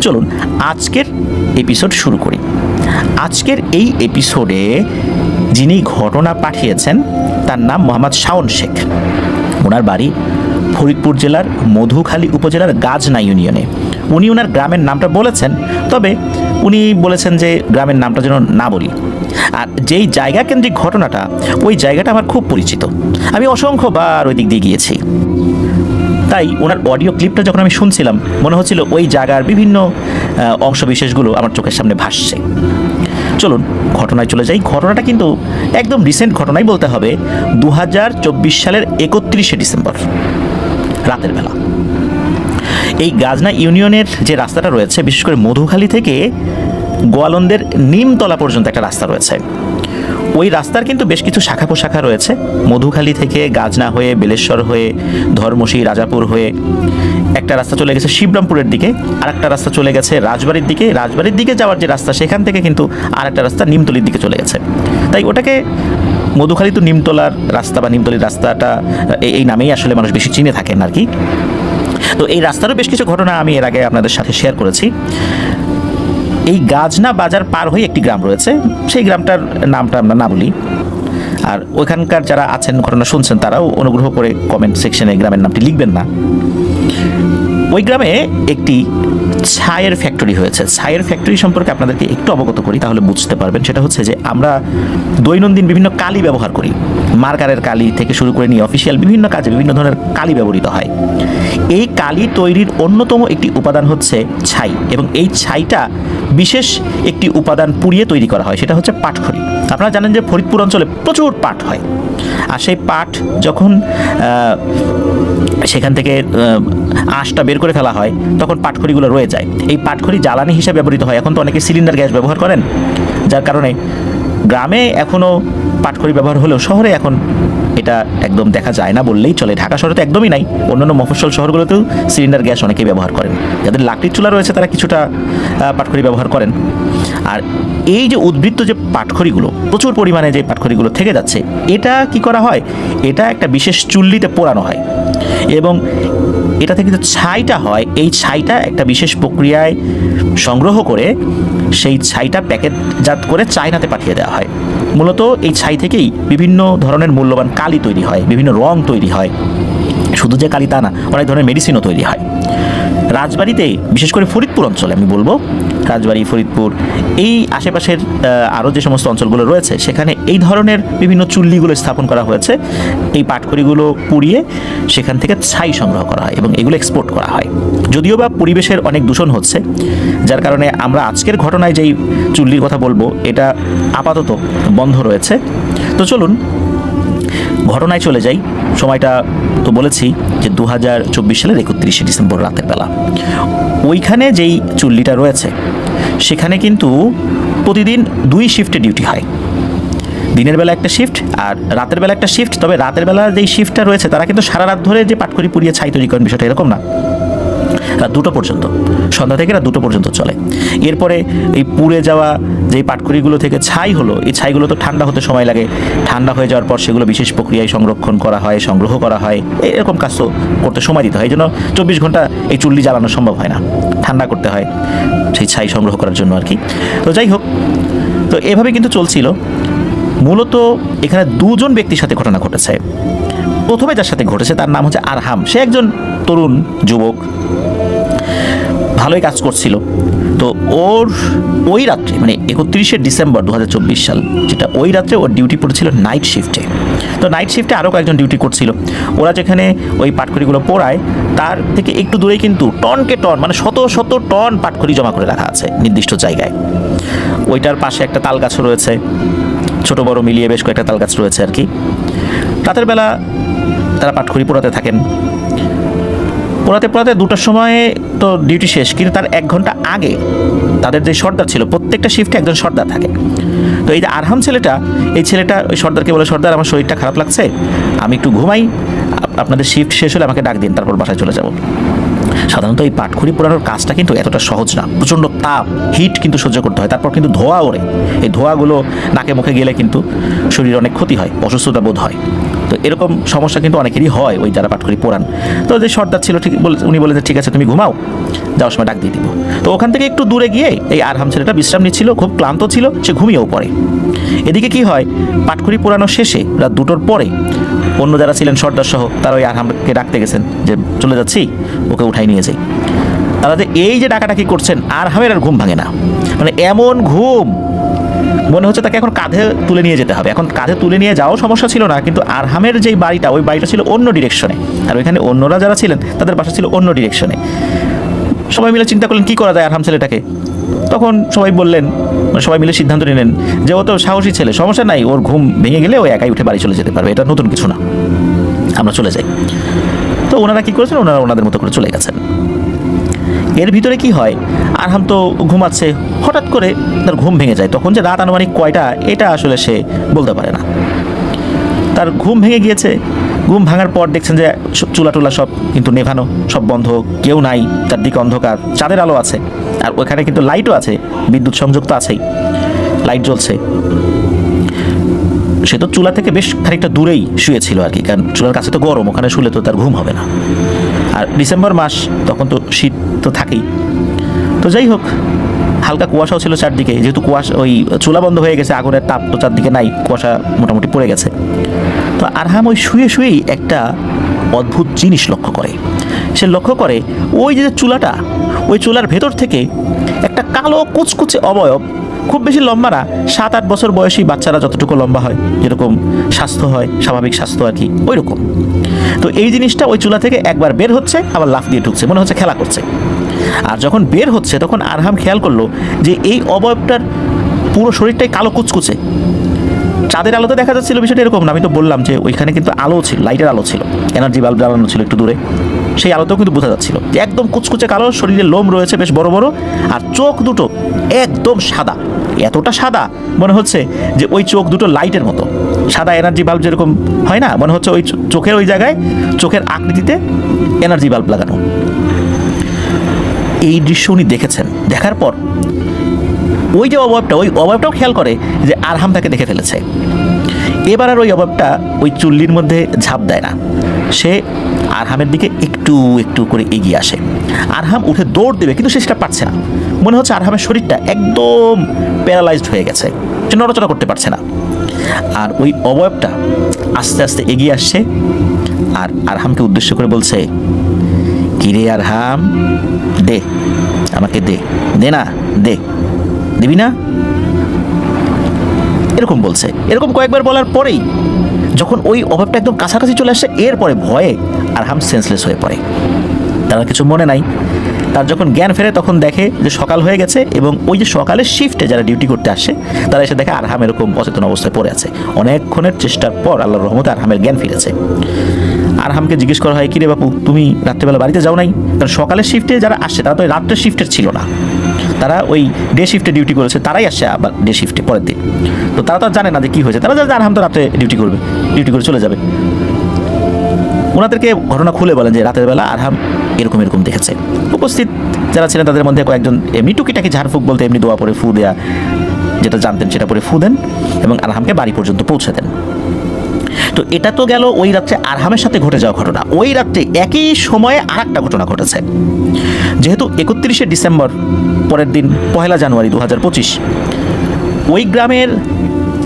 চলুন আজকের এপিসোড শুরু করি। আজকের এই এপিসোডে যিনি ঘটনা পাঠিয়েছেন তার নাম মোহাম্মদ শাওন শেখ। ওনার বাড়ি ফরিদপুর জেলার মধুখালী উপজেলার গাজনা ইউনিয়নে। উনি ওনার গ্রামের নামটা বলেছেন, তবে উনি বলেছেন যে গ্রামের নামটা যেন না বলি। আর যেই জায়গা কেন্দ্রিক ঘটনাটা, ওই জায়গাটা আমার খুব পরিচিত, আমি অসংখ্যবার ওই দিক দিয়ে গিয়েছি। তাই ওনার অডিও ক্লিপটা যখন আমি শুনছিলাম, মনে হচ্ছিল ওই জায়গার বিভিন্ন অংশবিশেষগুলো আমার চোখের সামনে ভাসছে। চলুন ঘটনায় চলে যাই। ঘটনাটা কিন্তু একদম রিসেন্ট ঘটনাই বলতে হবে। 2024 সালের 31শে ডিসেম্বর রাতের বেলা এই গাজনা ইউনিয়নের যে রাস্তাটা রয়েছে, বিশেষ করে মধুখালী থেকে গোয়ালন্দের নিমতলা পর্যন্ত একটা রাস্তা রয়েছে। ওই রাস্তার কিন্তু বেশ কিছু শাখা প্রশাখা রয়েছে। মধুখালী থেকে গাজনা হয়ে, বেলেশ্বর হয়ে, ধর্মশী, রাজাপুর হয়ে একটা রাস্তা চলে গেছে শিবরামপুরের দিকে, আর একটা রাস্তা চলে গেছে রাজবাড়ির দিকে। রাজবাড়ির দিকে যাওয়ার যে রাস্তা, সেখান থেকে কিন্তু আর একটা রাস্তা নিমতলির দিকে চলে গেছে। তাই ওটাকে মধুখালী তো নিমতলার রাস্তা বা নিমতলির রাস্তাটা এই নামেই আসলে মানুষ বেশি চিনে থাকেন আর কি। তো এই রাস্তারও বেশ কিছু ঘটনা আমি এর আগে আপনাদের সাথে শেয়ার করেছি। এই গাজনা বাজার পার হয়ে একটি গ্রাম রয়েছে, সেই গ্রামটার নামটা আমরা না বলি। আর ওইখানকার যারা আছেন, ঘটনা শুনছেন, তারাও অনুগ্রহ করে কমেন্ট সেকশনে গ্রামের নামটি লিখবেন না। ওই গ্রামে একটি ছাইয়ের ফ্যাক্টরি হয়েছে। ছাইয়ের ফ্যাক্টরি সম্পর্কে আপনাদেরকে একটু অবগত করি, তাহলে বুঝতে পারবেন। সেটা হচ্ছে যে আমরা দৈনন্দিন বিভিন্ন কালি ব্যবহার করি। মার্কারের কালি থেকে শুরু করে নিয়ে অফিসিয়াল বিভিন্ন কাজে বিভিন্ন ধরনের কালি ব্যবহৃত হয়। এই কালি তৈরির অন্যতম একটি উপাদান হচ্ছে ছাই, এবং এই ছাইটা বিশেষ একটি উপাদান পুড়িয়ে তৈরি করা হয়, সেটা হচ্ছে পাটখড়ি। আপনারা জানেন যে ফরিদপুর অঞ্চলে প্রচুর পাট হয়, আর সেই পাট যখন সেখান থেকে আঁশটা বের করে ফেলা হয়, তখন পাটখড়িগুলো রয়ে যায়। এই পাটখড়ি জ্বালানি হিসেবে ব্যবহৃত হয়। এখন তো অনেকে সিলিন্ডার গ্যাস ব্যবহার করেন, যার কারণে গ্রামে এখনও পাটখড়ি ব্যবহার হলেও শহরে এখন এটা একদম দেখা যায় না বললেই চলে। ঢাকা শহরে তো একদমই নাই, অন্যান্য মফস্বল শহরগুলোতেও সিলিন্ডার গ্যাস অনেকেই ব্যবহার করেন। যাদের লাকড়ির চুলা রয়েছে তারা কিছুটা পাটখড়ি ব্যবহার করেন। আর এই যে উদ্বৃত্ত যে পাটখড়িগুলো, প্রচুর পরিমাণে যে পাটখড়িগুলো থেকে যাচ্ছে, এটা কি করা হয়, এটা একটা বিশেষ চুল্লিতে পোড়ানো হয়, এবং এটা থেকে যে ছাইটা হয়, এই ছাইটা একটা বিশেষ প্রক্রিয়ায় সংগ্রহ করে সেই ছাইটা প্যাকেটজাত করে চায়নাতে পাঠিয়ে দেওয়া হয়। মূলত এই ছাই থেকেই বিভিন্ন ধরনের মূল্যবান কালি তৈরি হয়, বিভিন্ন রং তৈরি হয়। শুধু যে কালি তা না, অনেক ধরনের মেডিসিনও তৈরি হয়। রাজবাড়িতে, বিশেষ করে ফরিদপুর অঞ্চলে আমি বলবো, রাজবাড়ি, ফরিদপুর, এই আশেপাশের আরও যে সমস্ত অঞ্চলগুলো রয়েছে, সেখানে এই ধরনের বিভিন্ন চুল্লিগুলো স্থাপন করা হয়েছে। এই পাটখড়িগুলো পুড়িয়ে সেখান থেকে ছাই সংগ্রহ করা হয় এবং এগুলো এক্সপোর্ট করা হয়। যদিও বা পরিবেশের অনেক দূষণ হচ্ছে, যার কারণে আমরা আজকের ঘটনায় যেই চুল্লির কথা বলবো, এটা আপাতত বন্ধ রয়েছে। তো চলুন ঘটনায় চলে যাই। সময়টা তো বলেছি যে 2024 সালের 31শে ডিসেম্বর রাতের বেলা ওইখানে যেই চুল্লিটা রয়েছে, সেখানে কিন্তু প্রতিদিন 2 শিফটে ডিউটি হয়। দিনের বেলা একটা শিফট আর রাতের বেলা একটা শিফট। তবে রাতের বেলা যেই শিফটটা রয়েছে, তারা কিন্তু সারা রাত ধরে যে পাটখড়ি পুড়িয়ে ছাই তৈরি করেন, বিষয়টা এরকম না। রাত 2টো পর্যন্ত, সন্ধ্যা থেকে রাত 2টো পর্যন্ত চলে। এরপরে এই পুড়ে যাওয়া যে পাটখড়িগুলো থেকে ছাই হলো, এই ছাইগুলো তো ঠান্ডা হতে সময় লাগে। ঠান্ডা হয়ে যাওয়ার পর সেগুলো বিশেষ প্রক্রিয়ায় সংরক্ষণ করা হয়, সংগ্রহ করা হয়। এরকম কাজ তো করতে সময় দিতে হয়, এই জন্য 24 ঘন্টা এই চুল্লি জ্বালানো সম্ভব হয় না, ঠান্ডা করতে হয় সেই ছাই সংগ্রহ করার জন্য আর কি। তো যাই হোক, তো এভাবে কিন্তু চলছিল। মূলত এখানে 2জন ব্যক্তির সাথে ঘটনা ঘটেছে। প্রথমে যার সাথে ঘটেছে তার নাম হচ্ছে আরহাম। সে একজন তরুণ যুবক, ভালোই কাজ করছিল। তো ওর ওই রাত্রে, মানে 31শে ডিসেম্বর 2024 সাল, যেটা ওই রাত্রে ওর ডিউটি পড়েছিল নাইট শিফটে। তো নাইট শিফটে আরও কয়েকজন ডিউটি করছিল। ওরা যেখানে ওই পাটখড়িগুলো পোড়ায়, তার থেকে একটু দূরেই কিন্তু টনকে টন, মানে শত শত টন পাটখড়ি জমা করে রাখা আছে নির্দিষ্ট জায়গায়। ওইটার পাশে একটা তাল গাছও রয়েছে, ছোট বড় মিলিয়ে বেশ কয়েকটা তাল গাছ রয়েছে আর কি। রাতের বেলা তারা পাটখড়ি পোড়াতে থাকেন। পোড়াতে 2টার সময়ে তো ডিউটি শেষ, কিন্তু তার 1 ঘন্টা আগে তাদের যে সর্দার ছিল, প্রত্যেকটা শিফটে একজন সর্দার থাকে। তো এই যে আরহাম ছেলেটা, এই ছেলেটা ওই সর্দারকে বলে, সর্দার আমার শরীরটা খারাপ লাগছে, আমি একটু ঘুমাই, আপনাদের শিফট শেষ হলে আমাকে ডাক দিন, তারপর বাসায় চলে যাব। সাধারণত এই পাটখড়ি পোড়ানোর কাজটা কিন্তু এতটা সহজ না, প্রচণ্ড তাপ, হিট কিন্তু সহ্য করতে হয়। তারপর কিন্তু ধোঁয়া ওড়ে, এই ধোঁয়াগুলো নাকে মুখে গেলে কিন্তু শরীরে অনেক ক্ষতি হয়, অসুস্থতা বোধ হয়। তো এরকম সমস্যা কিন্তু অনেকেরই হয় ওই যারা পাটখড়ি পোড়ান। তো যে সর্দার ছিল ঠিক উনি বলেন যে ঠিক আছে তুমি ঘুমাও, যাওয়ার সময় ডাক দিয়ে দিব। তো ওখান থেকে একটু দূরে গিয়ে এই আরহাম ছেলেটা বিশ্রাম নিচ্ছিল, খুব ক্লান্ত ছিল, সে ঘুমিয়েও পড়ে। এদিকে কি হয়, পাটখড়ি পোড়ানো শেষে রাত 2টোর পরে অন্য যারা ছিলেন সর্দার সহ তারা ওই আরহামকে ডাকতে গেছেন যে চলে যাচ্ছি, ওকে উঠাই নিয়ে যাই। তারা যে এই যে ডাকাডাকি করছেন, আরহামের আর ঘুম ভাঙে না, মানে এমন ঘুম মনে হচ্ছে তাকে এখন কাঁধে তুলে নিয়ে যেতে হবে। এখন কাঁধে তুলে নিয়ে যাওয়াও সমস্যা ছিল না, কিন্তু আরহামের যেই বাড়িটা, ওই বাড়িটা ছিল অন্য ডিরেকশনে, আর ওইখানে অন্যরা যারা ছিলেন তাদের বাসা ছিল অন্য ডিরেকশনে। সবাই মিলে চিন্তা করলেন কী করা যায় আরহাম ছেলেটাকে। তখন সবাই বললেন, সবাই মিলে সিদ্ধান্ত নিলেন যে ও তো সাহসী ছেলে, সমস্যা নাই, ওর ঘুম ভেঙে গেলে ও একাই উঠে বাড়ি চলে যেতে পারবে, এটা নতুন কিছু না, আমরা চলে যাই। তো ওনারা কী করেছেন, ওনারা ওনাদের মতো করে চলে গেছেন। এর ভিতরে কি হয়, আরহাম তো ঘুমাচ্ছে, হঠাৎ করে তার ঘুম ভেঙে যায়। তখন যে রাত আনুমানিক কয়টা এটা আসলে সে বলতে পারে না। তার ঘুম ভেঙে গিয়েছে। ঘুম ভাঙার পর দেখছেন যে চুলা টুলা সব কিন্তু নেভানো, সব বন্ধ, কেউ নাই, চারদিকে অন্ধকার, চাঁদের আলো আছে, আর ওখানে কিন্তু লাইটও আছে, বিদ্যুৎ সংযোগ তো আছেই, লাইট জ্বলছে। সে তো চুলা থেকে বেশ খানিকটা দূরেই শুয়েছিল আর কি, কারণ চুলার কাছে তো গরম, ওখানে শুলে তো তার ঘুম হবে না। আর ডিসেম্বর মাস, তখন তো শীত তো থাকেই। তো যাই হোক, হালকা কুয়াশাও ছিল চারদিকে, যেহেতু কুয়াশা ওই চুলা বন্ধ হয়ে গেছে, আগুনের তাপ তো চারদিকে নাই, কুয়াশা মোটামুটি পড়ে গেছে। তো আরহাম ওই শুয়ে শুয়েই একটা অদ্ভুত জিনিস লক্ষ্য করে। সে লক্ষ্য করে ওই যে চুলাটা, ওই চুলার ভেতর থেকে একটা কালো কুচকুচে অবয়ব, খুব বেশি লম্বা না, 7-8 বছর বয়সী বাচ্চারা যতটুকু লম্বা হয়, যেরকম স্বাস্থ্য হয়, স্বাভাবিক স্বাস্থ্য আর কি, ওই রকম। তো এই জিনিসটা ওই চুলা থেকে একবার বের হচ্ছে, আবার লাফ দিয়ে ঢুকছে, মনে হচ্ছে খেলা করছে। আর যখন বের হচ্ছে তখন আরহাম খেয়াল করলো যে এই অবয়বটার পুরো শরীরটাই কালো কুচকুচে। চাঁদের আলোতে দেখা যাচ্ছিল বিষয়টা এরকম না, আমি তো বললাম যে ওইখানে কিন্তু আলো ছিল, লাইটের আলো ছিল, এনার্জি বাল্ব জ্বালানো ছিল একটু দূরে, সেই আলোতেও কিন্তু বোঝা যাচ্ছিল যে একদম কুচকুচে কালো, শরীরে লোম রয়েছে বেশ বড় বড়, আর চোখ দুটো একদম সাদা, এতটা সাদা মনে হচ্ছে যে ওই চোখ দুটো লাইটের মতো সাদা, এনার্জি বাল্ব যেরকম হয় না, মনে হচ্ছে ওই চোখের ওই জায়গায় চোখের আকৃতিতে এনার্জি বাল্ব লাগানো। এই দৃশ্য উনি দেখেছেন, দেখার পর ওই যে অবয়বটা, ওই অবয়বটাও খেয়াল করে যে আরহাম তাকে দেখে ফেলেছে। এবার আর ওই অবয়বটা ওই চুল্লির মধ্যে ঝাঁপ দেয় না, সে আরহামের দিকে একটু একটু করে এগিয়ে আসে। আরহাম উঠে দৌড় দেবে, কিন্তু সে সেটা পারছে না, মনে হচ্ছে আরহামের শরীরটা একদম প্যারালাইজড হয়ে গেছে, সে নড়াচড়া করতে পারছে না। আর ওই অবয়বটা আস্তে আস্তে এগিয়ে আসছে, আর আরহামকে উদ্দেশ্য করে বলছে, কিরে আরহাম, দে আমাকে, দে, দে না, দে, দিবি না, এরকম বলছে। এরকম কয়েকবার বলার পরেই যখন ওই অভাবটা একদম কাছাকাছি চলে আসছে, এরপরে ভয়ে আরহাম সেন্সলেস হয়ে পড়ে, তার কিছু মনে নাই। তার যখন জ্ঞান ফেরে তখন দেখে যে সকাল হয়ে গেছে, এবং ওই যে সকালের শিফটে যারা ডিউটি করতে আসে তারা এসে দেখে আরহাম এরকম অচেতন অবস্থায় পড়ে আছে। অনেকক্ষণের চেষ্টার পর আল্লাহর রহমতে আরহামের জ্ঞান ফিরেছে। আরহামকে জিজ্ঞেস করা হয়, কিরে বাপু, তুমি রাত্রেবেলা বাড়িতে যাও নাই? কারণ সকালের শিফটে যারা আসছে তারা তো রাত্রের শিফটের ছিল না, তারা ওই ডে শিফটে ডিউটি করেছে, তারাই আসছে আবার ডে শিফটে পরের দিন। তো তারা তো জানে না যে কী হয়েছে, তারা জানে আরহাম তো রাত্রে ডিউটি করবে, ডিউটি করে চলে যাবে। ওনাদেরকে ঘটনা খুলে বলেন যে রাতের বেলা আরহাম এরকম এরকম দেখেছে। উপস্থিত যারা ছিলেন তাদের মধ্যে কয়েকজন এমনি টুকিটাকি ঝাড়ফুঁক বলতে এমনি দোয়া পরে ফু দেয়া, যেটা জানতেন সেটা পরে ফু দেন এবং আরহামকে বাড়ি পর্যন্ত পৌঁছে দেন। তো এটা তো গেল ওই রাত্রে আরহামের সাথে ঘটে যাওয়া ঘটনা। ওই রাত্রে একই সময়ে আরেকটা ঘটনা ঘটেছে। যেহেতু 31শে ডিসেম্বর, পরের দিন 1 জানুয়ারি 2025, ওই গ্রামের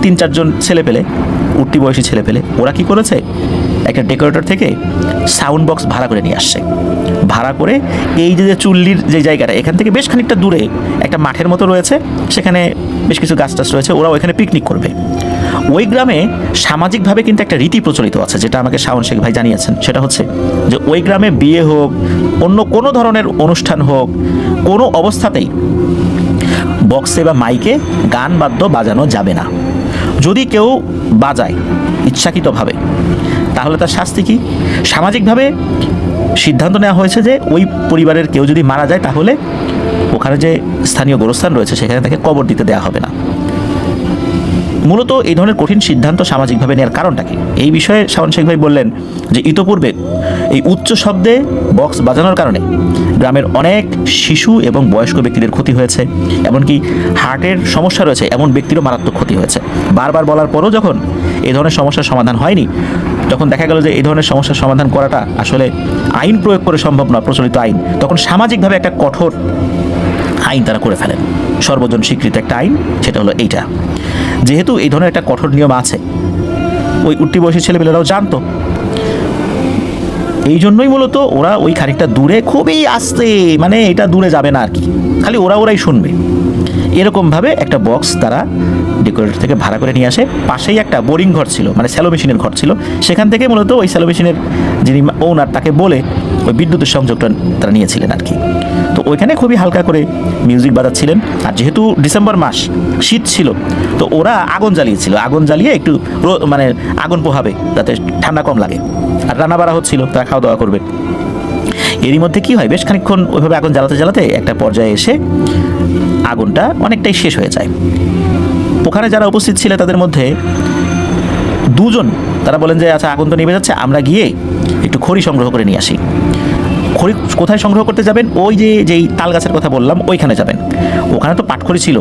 3-4 জন ছেলেপেলে, উঠতি বয়সী ছেলেপেলে, ওরা কি করেছে, একটা ডেকোরেটর থেকে সাউন্ড বক্স ভাড়া করে নিয়ে আসছে। ভাড়া করে এই যে চুল্লির যে জায়গাটা, এখান থেকে বেশ খানিকটা দূরে একটা মাঠের মতো রয়েছে, সেখানে বেশ কিছু গাছ টাছ রয়েছে, ওরা ওইখানে পিকনিক করবে। ওই গ্রামে সামাজিকভাবে কিন্তু একটা রীতি প্রচলিত আছে, যেটা আমাকে শাওন শেখ ভাই জানিয়েছেন। সেটা হচ্ছে যে ওই গ্রামে বিয়ে হোক, অন্য কোনো ধরনের অনুষ্ঠান হোক, কোনো অবস্থাতেই বক্সে বা মাইকে গান বাদ্য বাজানো যাবে না। যদি কেউ বাজায় ইচ্ছাকৃতভাবে, তাহলে তার শাস্তি কি? সামাজিকভাবে সিদ্ধান্ত নেওয়া হয়েছে যে ওই পরিবারের কেউ যদি মারা যায়, তাহলে ওখানে যে স্থানীয় গোরস্থান রয়েছে সেখানে তাকে কবর দিতে দেওয়া হবে না। মূলত এই ধরনের কঠিন সিদ্ধান্ত সামাজিকভাবে নেওয়ার কারণটা কি, এই বিষয়ে শাওন শেখ ভাই বললেন যে ইতোপূর্বে এই উচ্চ শব্দে বক্স বাজানোর কারণে গ্রামের অনেক শিশু এবং বয়স্ক ব্যক্তিদের ক্ষতি হয়েছে, এমনকি হার্টের সমস্যা রয়েছে এমন ব্যক্তিরও মারাত্মক ক্ষতি হয়েছে। বারবার বলার পরও যখন এই ধরনের সমস্যার সমাধান হয়নি, যখন দেখা গেল যে এই ধরনের সমস্যার সমাধান করাটা আসলে আইন প্রয়োগ করে সম্ভব নয়, প্রচলিত আইন, তখন সামাজিকভাবে একটা কঠোর আইন তারা করে ফেলেন, সর্বজন স্বীকৃত একটা আইন, সেটা হলো এইটা। যেহেতু এই ধরনের একটা কঠোর নিয়ম আছে, ওই উঠতি বয়সী ছেলেমেয়েরাও জানতো, এই জন্যই মূলত ওরা ওই খানিকটা দূরে খুবই আস্তে, মানে এটা দূরে যাবে না আর কি, খালি ওরাই শুনবে, এরকমভাবে একটা বক্স তারা ডেকোরেটর থেকে ভাড়া করে নিয়ে আসে। পাশেই একটা বোরিং ঘর ছিল, মানে স্যালো মেশিনের ঘর ছিল, সেখান থেকে মূলত ওই স্যালো মেশিনের যিনি ওনার তাকে বলে ওই বিদ্যুতের সংযোগটা তারা নিয়েছিলেন আর কি। তো ওইখানে খুবই হালকা করে মিউজিক বাজাচ্ছিলেন, আর যেহেতু ডিসেম্বর মাস, শীত ছিল, তো ওরা আগুন জ্বালিয়েছিল, আগুন জ্বালিয়ে একটু মানে আগুন পোহাবে যাতে ঠান্ডা কম লাগে, আর রান্না বাড়া হচ্ছিল, তারা খাওয়া দাওয়া করবে। এরই মধ্যে কি হয়, বেশ খানিকক্ষণ ওইভাবে আগুন জ্বালাতে জ্বালাতে একটা পর্যায়ে এসে আগুনটা অনেকটাই শেষ হয়ে যায়। ওখানে যারা উপস্থিত ছিল তাদের মধ্যে দুজন তারা বলেন যে আচ্ছা আগুন তো নিভে যাচ্ছে, আমরা গিয়ে একটু খড়ি সংগ্রহ করে নিয়ে আসি। খড়ি কোথায় সংগ্রহ করতে যাবেন? ওই যেই তাল গাছের কথা বললাম ওইখানে যাবেন। ওখানে তো পাটখড়ি ছিল,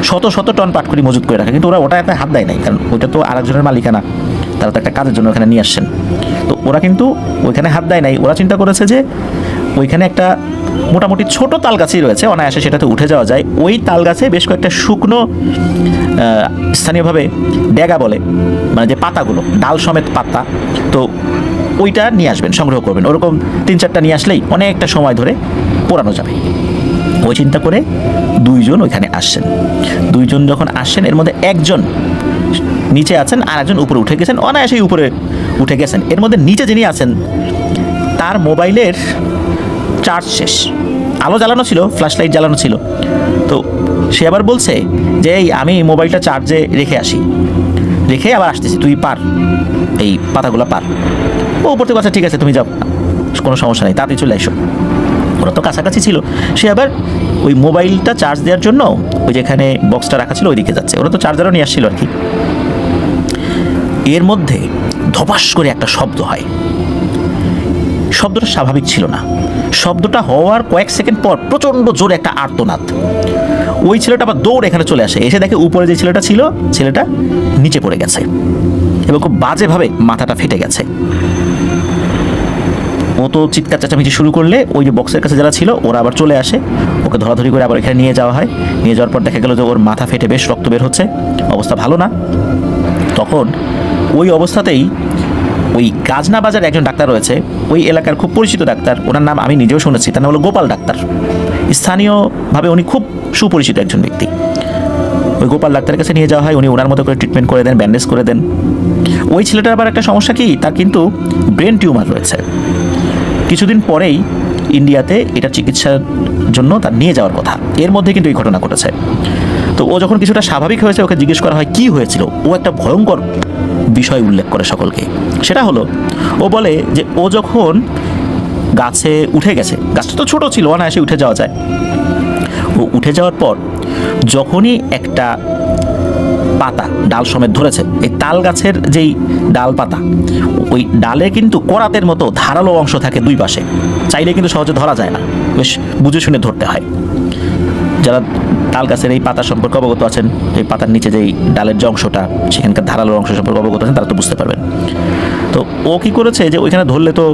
শত শত টন পাটখড়ি মজুত করে রাখে, কিন্তু ওরা ওটা এত হাত দেয় নাই, কারণ ওইটা তো আরেকজনের মালিকানা, তারা তো একটা কাজের জন্য ওখানে নিয়ে আসছেন। তো ওরা কিন্তু ওইখানে হাত দেয় নাই, ওরা চিন্তা করেছে যে ওইখানে একটা মোটামুটি ছোট তাল গাছই রয়েছে, অনায়াসে সেটাতে উঠে যাওয়া যায়। ওই তাল গাছে বেশ কয়েকটা শুকনো স্থানীয়ভাবে ড্যাগা বলে, মানে যে পাতাগুলো ডাল সমেত পাতা, তো ওইটা নিয়ে আসবেন, সংগ্রহ করবেন। ওরকম 3-4টা নিয়ে আসলেই অনেকটা সময় ধরে পোড়ানো যাবে। ওই চিন্তা করে দুইজন ওইখানে আসছেন। দুইজন যখন আসছেন, এর মধ্যে একজন নিচে আছেন আর একজন উপরে উঠে গেছেন, অনায়াসেই উপরে উঠে গেছেন। এর মধ্যে নিচে যিনি আছেন তার মোবাইলের চার্জ শেষ, আলো জ্বালানো ছিল, ফ্ল্যাশ লাইট জ্বালানো ছিল। তো সে আবার বলছে যে এই আমি মোবাইলটা চার্জে রেখে আসি, রেখে আবার আসতেছি, তুই পার, এই পাতাগুলো পার। ও উপর থেকে আচ্ছা ঠিক আছে তুমি যাও, কোনো সমস্যা নেই, তাড়াতাড়ি চলে এসো। ওরা তো কাছাকাছি ছিল, সে আবার ওই মোবাইলটা চার্জ দেওয়ার জন্য ওই যেখানে বক্সটা রাখা ছিল ওইদিকে যাচ্ছে। ওরা তো চার্জারও নিয়ে আসছিল আর কি। এর মধ্যে ধপাস করে একটা শব্দ হয়। শব্দটা স্বাভাবিক ছিল না। শব্দটা হওয়ার কয়েক সেকেন্ড পর প্রচণ্ড জোরে একটা আর্তনাদ। ওই ছেলেটা আবার দৌড়ে এখানে চলে আসে, এসে দেখে উপরে যে ছেলেটা ছিল, ছেলেটা নিচে পড়ে গেছে এবং খুব বাজেভাবে মাথাটা ফেটে গেছে। ও তো চিৎকার চেঁচামেচি শুরু করলে ওই যে বক্সের কাছে যারা ছিল ওরা আবার চলে আসে, ওকে ধরাধরি করে আবার এখানে নিয়ে যাওয়া হয়। নিয়ে যাওয়ার পর দেখা গেল যে ওর মাথা ফেটে বেশ রক্ত বের হচ্ছে, অবস্থা ভালো না। তখন ওই অবস্থাতেই ওই গাজনা বাজার একজন ডাক্তার রয়েছে, ওই এলাকার খুব পরিচিত ডাক্তার, ওনার নাম আমি নিজেও শুনেছি, তার নাম হলো গোপাল ডাক্তার। স্থানীয়ভাবে উনি খুব সুপরিচিত একজন ব্যক্তি। ওই গোপাল ডাক্তারের কাছে নিয়ে যাওয়া হয়, উনি ওনার মতো করে ট্রিটমেন্ট করে দেন, ব্যান্ডেজ করে দেন। ওই ছেলেটার আবার একটা সমস্যা কি, তার কিন্তু ব্রেন টিউমার রয়েছে। কিছুদিন পরেই ইন্ডিয়াতে এটা চিকিৎসার জন্য তার নিয়ে যাওয়ার কথা, এর মধ্যে কিন্তু এই ঘটনা ঘটেছে। তো ও যখন কিছুটা স্বাভাবিক হয়েছে, ওকে জিজ্ঞেস করা হয় কি হয়েছিল, ও একটা ভয়ঙ্কর বিষয় উল্লেখ করে সকলকে। সেটা হলো, ও বলে যে ও যখন গাছে উঠে গেছে, গাছটা তো ছোটো ছিল, অনায়াসে উঠে যাওয়া যায়। ও উঠে যাওয়ার পর যখনই একটা পাতা ডাল সমেত ধরেছে, এই তাল গাছের যেই ডাল পাতা, ওই ডালে কিন্তু করাতের মতো ধারালো অংশ থাকে দুই পাশে, চাইলে কিন্তু সহজে ধরা যায় না, বেশ বুঝে শুনে ধরতে হয়। যারা তাল গাছের এই পাতা সম্পর্কে অবগত আছেন, এই পাতার নিচে যেই ডালের যে অংশটা, সেখানকার ধারালো অংশ সম্পর্কে অবগত আছেন, তারা তো বুঝতে পারবেন। তো ও কি করেছে যে ওইখানে ধরলে তো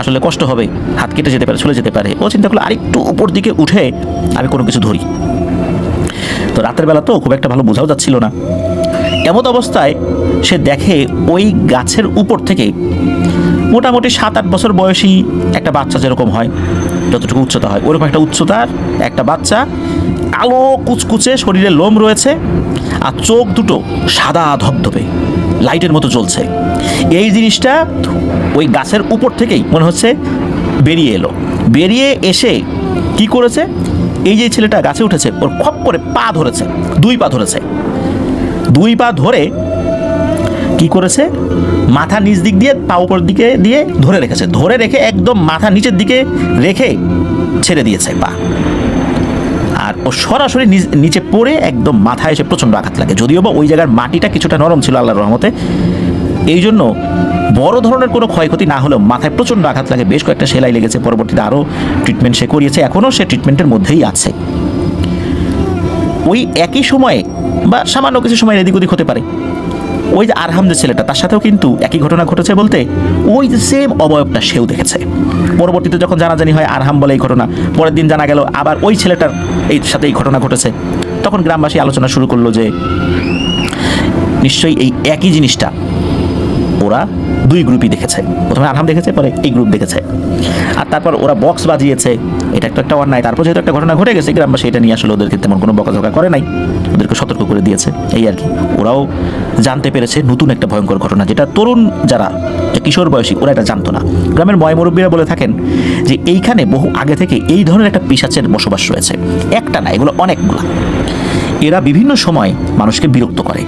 আসলে কষ্ট হবে, হাত কেটে যেতে পারে, চলে যেতে পারে। ও চিন্তা করলো আরেকটু উপর দিকে উঠে আমি কোনো কিছু ধরি। তো রাতের বেলা তো খুব একটা ভালো বোঝাও যাচ্ছিল না। এমত অবস্থায় সে দেখে ওই গাছের উপর থেকে মোটামুটি 7-8 বছর বয়সী একটা বাচ্চা যেরকম হয়, যতটুকু উচ্চতা হয়, ওরকম একটা উচ্চতার একটা বাচ্চা, কালো কুচকুচে, শরীরে লোম রয়েছে, আর চোখ দুটো সাদা ধবধবে লাইটের মতো জ্বলছে। এই জিনিসটা ওই গাছের উপর থেকেই মনে হচ্ছে বেরিয়ে এলো। বেরিয়ে এসে কি করেছে, এই যে ছেলেটা গাছে উঠেছে, ওর খপ করে পা ধরেছে, 2 পা ধরেছে। 2 পা ধরে কি করেছে, মাথা নিচ দিক দিয়ে পা উপর দিকে দিয়ে ধরে রেখেছে, ধরে রেখে একদম মাথা নিচের দিকে রেখে ছেড়ে দিয়েছে পা। আর ও সরাসরি নিচে পড়ে একদম মাথায় এসে প্রচণ্ড আঘাত লাগে। যদিও বা ওই জায়গার মাটিটা কিছুটা নরম ছিল আল্লাহর রহমতে, এই জন্য বড় ধরনের কোনো ক্ষয়ক্ষতি না হলেও মাথায় প্রচণ্ড আঘাত লাগে, বেশ কয়েকটা সেলাই লেগেছে। পরবর্তীতে আরও ট্রিটমেন্ট সে করিয়েছে, এখনও সে ট্রিটমেন্টের মধ্যেই আছে। ওই একই সময়ে বা সামান্য কিছু সময় এদিক ওদিক হতে পারে, ওই যে আরহাম যে ছেলেটা, তার সাথেও কিন্তু একই ঘটনা ঘটেছে বলতে ওই যে সেম অবয়বটা সেও দেখেছে। পরবর্তীতে যখন জানাজানি হয়, আরহাম বলে এই ঘটনা, পরের দিন জানা গেল আবার ওই ছেলেটার এই সাথে এই ঘটনা ঘটেছে। তখন গ্রামবাসী আলোচনা শুরু করলো যে নিশ্চয়ই এই একই জিনিসটা ওরা দুই গ্রুপই দেখেছে, প্রথমে আরহাম দেখেছে, পরে এই গ্রুপ দেখেছে। আর তারপর ওরা বক্স বাজিয়েছে, এটা একটা অন্যায়। তারপর যেহেতু একটা ঘটনা ঘটে গেছে, গ্রামবাসী এটা নিয়ে আসলে ওদেরকে তেমন কোনো বকাঝকা করে নাই, ওদেরকে সতর্ক করে দিয়েছে, এই আর কি। ওরাও জানতে পেরেছে নতুন একটা ভয়ঙ্কর ঘটনা, যেটা তরুণ যারা কিশোর বয়সী ওরা এটা জানতো না। গ্রামের ময় মুরব্বীরা বলে থাকেন যে এইখানে বহু আগে থেকে এই ধরনের একটা পিশাচের বসবাস রয়েছে, একটা না, এগুলো অনেকগুলা। এরা বিভিন্ন সময় মানুষকে বিরক্ত করে,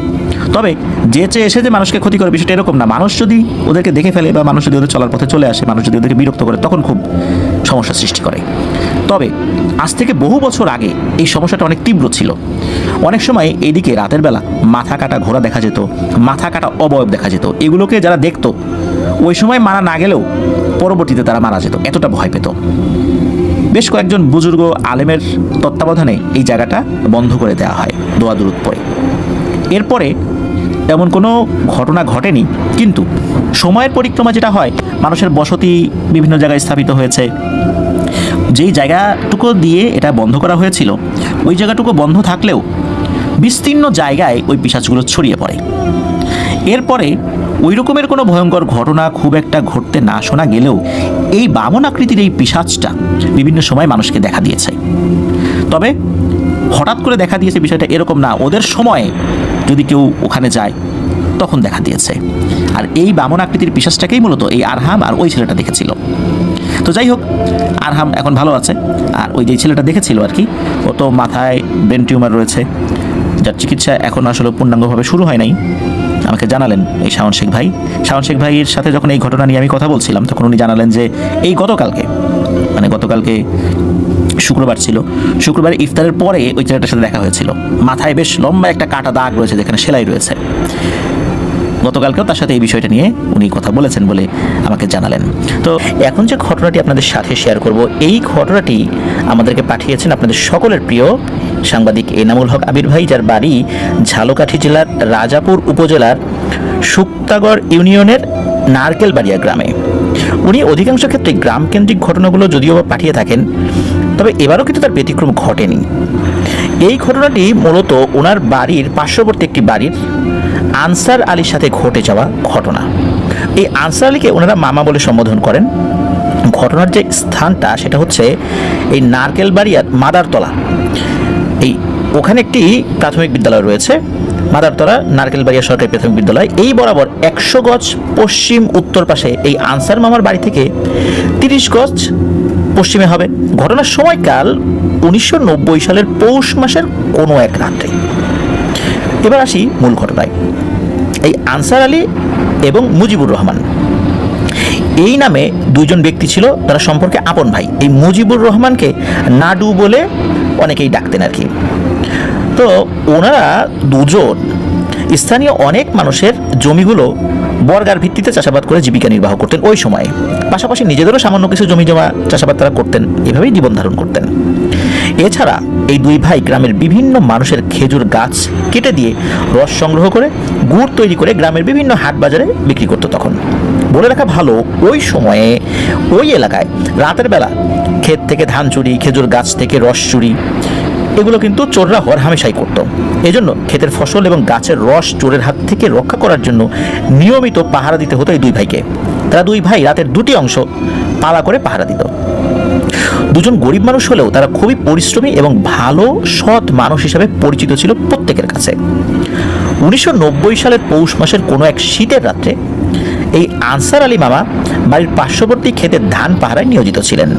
তবে যে চেয়ে এসে যে মানুষকে ক্ষতি করে বিষয়টা এরকম না। মানুষ যদি ওদেরকে দেখে ফেলে বা মানুষ যদি ওদের চলার পথে চলে আসে, মানুষ যদি ওদেরকে বিরক্ত করে, তখন খুব সমস্যার সৃষ্টি করে। তবে আজ থেকে বহু বছর আগে এই সমস্যাটা অনেক তীব্র ছিল। অনেক সময় এইদিকে রাতের বেলা মাথা কাটা ঘোড়া দেখা যেত, মাথা কাটা অবয়ব দেখা যেত। এগুলোকে যারা দেখতো ওই সময় মারা না গেলেও পরবর্তীতে তারা মারা যেত, এতটা ভয় পেত। বেশ কয়েকজন বুজুর্গ আলেমের তত্ত্বাবধানে এই জায়গাটা বন্ধ করে দেওয়া হয় দোয়া দুরূদ পড়ে। এরপরে এমন কোনো ঘটনা ঘটেনি, কিন্তু সময়ের পরিক্রমা যেটা হয়, মানুষের বসতি বিভিন্ন জায়গায় স্থাপিত হয়েছে। যেই জায়গাটুকু দিয়ে এটা বন্ধ করা হয়েছিল, ওই জায়গাটুকু বন্ধ থাকলেও বিস্তীর্ণ জায়গায় ওই পিশাচগুলো ছড়িয়ে পড়ে। এরপরে ওই রকমের কোনো ভয়ঙ্কর ঘটনা খুব একটা ঘটতে না শোনা গেলেও এই বামন আকৃতির এই পিশাচটা বিভিন্ন সময় মানুষকে দেখা দিয়েছে। তবে হঠাৎ করে দেখা দিয়েছে বিষয়টা এরকম না, ওদের সময়ে যদি কেউ ওখানে যায় তখন দেখা দিয়েছে। আর এই বামন আকৃতির পিশাচটাকেই মূলত এই আরহাম আর ওই ছেলেটা দেখেছিল। তো যাই হোক, আরহাম এখন ভালো আছে, আর ওই যে ছেলেটা দেখেছিল আর কি, ও তো মাথায় ব্রেন টিউমার রয়েছে, যার চিকিৎসা এখন আসলে পূর্ণাঙ্গভাবে শুরু হয় নাই। আমাকে জানালেন এই শাওন শেখ ভাইয়ের সাথে যখন এই ঘটনা নিয়ে আমি কথা বলছিলাম, তখন উনি জানালেন যে এই গতকালকে শুক্রবার ছিল, শুক্রবার ইফতারের পরে ওই ছেলেটার সাথে দেখা হয়েছিল। মাথায় বেশ লম্বা একটা কাটা দাগ রয়েছে, যেখানে সেলাই রয়েছে। গতকালকেও তার সাথে এই বিষয়টা নিয়ে উনি কথা বলেছেন বলে আমাকে জানালেন। তো এখন যে ঘটনাটি আপনাদের সাথে শেয়ার করব, এই ঘটনাটি আমাদেরকে পাঠিয়েছেন আপনাদের সকলের প্রিয় সাংবাদিক এনামুল হক আবির ভাই, যার বাড়ি ঝালকাঠি জেলার রাজাপুর উপজেলার শুক্তাগড় ইউনিয়নের নারকেলবাড়িয়া গ্রামে। উনি অধিকাংশ ক্ষেত্রে গ্রামকেন্দ্রিক ঘটনাগুলো যদিও পাঠিয়ে থাকেন, তবে এবারও কিন্তু তার ব্যতিক্রম ঘটেনি। এই ঘটনাটি মূলত ওনার বাড়ির পার্শ্ববর্তী একটি বাড়ির আনসার আলীর সাথে ঘটে যাওয়া ঘটনা। এই আনসার আলীকে ওনারা মামা বলে সম্বোধন করেন। ঘটনার যে স্থানটা সেটা হচ্ছে এই নারকেলবাড়িয়ার মাদারতলা, এই ওখানে একটি প্রাথমিক বিদ্যালয় রয়েছে, মাদারতলা নারকেলবাড়িয়া সরকারি প্রাথমিক বিদ্যালয়। এই বরাবর 100 গজ পশ্চিম উত্তর পাশে এই আনসার মামার বাড়ি থেকে 30 গজ পশ্চিমে হবে। ঘটনার সময়কাল 1990 সালের পৌষ মাসের কোনো এক রাত্রে। এবার আসি মূল ঘটনায়। এই আনসার আলী এবং মুজিবুর রহমান এই নামে দুইজন ব্যক্তি ছিল, তারা সম্পর্কে আপন ভাই। এই মুজিবুর রহমানকে নাডু বলে অনেকেই ডাকতেন আর কি। তো ওনারা দুজন স্থানীয় অনেক মানুষের জমিগুলো বর্গার ভিত্তিতে চাষাবাদ করে জীবিকা নির্বাহ করতেন ওই সময়ে। পাশাপাশি নিজেদেরও সামান্য কিছু জমি জমা চাষাবাদ তারা করতেন, এভাবেই জীবন ধারণ করতেন। এছাড়া এই দুই ভাই গ্রামের বিভিন্ন মানুষের খেজুর গাছ কেটে দিয়ে রস সংগ্রহ করে গুড় তৈরি করে গ্রামের বিভিন্ন হাট বাজারে বিক্রি করতো। তখন বলে রাখা ভালো, ওই সময়ে ওই এলাকায় রাতের বেলা ক্ষেত থেকে ধান চুরি, খেজুর গাছ থেকে রস চুরি, এগুলো কিন্তু চোররা হরহামেশাই করত। এজন্য ক্ষেতের ফসল এবং গাছের রস চোরের হাত থেকে রক্ষা করার জন্য নিয়মিত পাহারা দিতে হতো এই দুই ভাইকে। তারা দুই ভাই রাতের দুটি অংশ পালা করে পাহারা দিত। দুজন গরিব মানুষ হলেও তারা খুবই পরিশ্রমী এবং ভালো সৎ মানুষ হিসেবে পরিচিত ছিল প্রত্যেকের কাছে। 1990 সালের পৌষ মাসের কোনো এক শীতের রাত্রে এই আনসার আলী মামা বাড়ির পার্শ্ববর্তী ক্ষেতের ধান পাহারায় নিয়োজিত ছিলেন।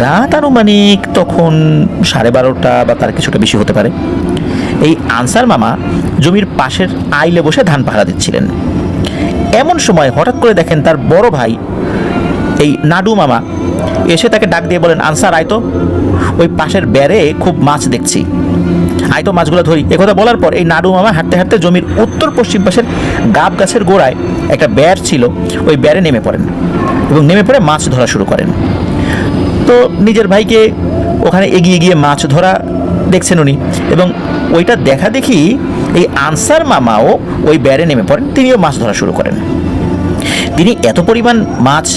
রাত আনুমানিক তখন 12:30 বা তার কিছুটা বেশি হতে পারে। এই আনসার মামা জমির পাশের আইলে বসে ধান পাহারা দিচ্ছিলেন। এমন সময় হঠাৎ করে দেখেন তার বড় ভাই এই নাডু মামা এসে তাকে ডাক দিয়ে বলেন, আনসার আয় তো, ওই পাশের ব্যারে খুব মাছ দেখছি, আয় তো মাছগুলো ধরি। একথা বলার পর এই নাডু মামা হাঁটতে হাঁটতে জমির উত্তর পশ্চিম পাশের গাব গাছের গোড়ায় একটা ব্যার ছিল, ওই ব্যারে নেমে পড়েন এবং নেমে পড়ে মাছ ধরা শুরু করেন। তো নিজের ভাইকে ওখানে এগিয়ে গিয়ে মাছ ধরা দেখছেন উনি, এবং ওইটা দেখা দেখি এই আনসার মামাও ওই ব্যারে নেমে পড়েন, তিনিও মাছ ধরা শুরু করেন। তিনি এত পরিমাণ মাছ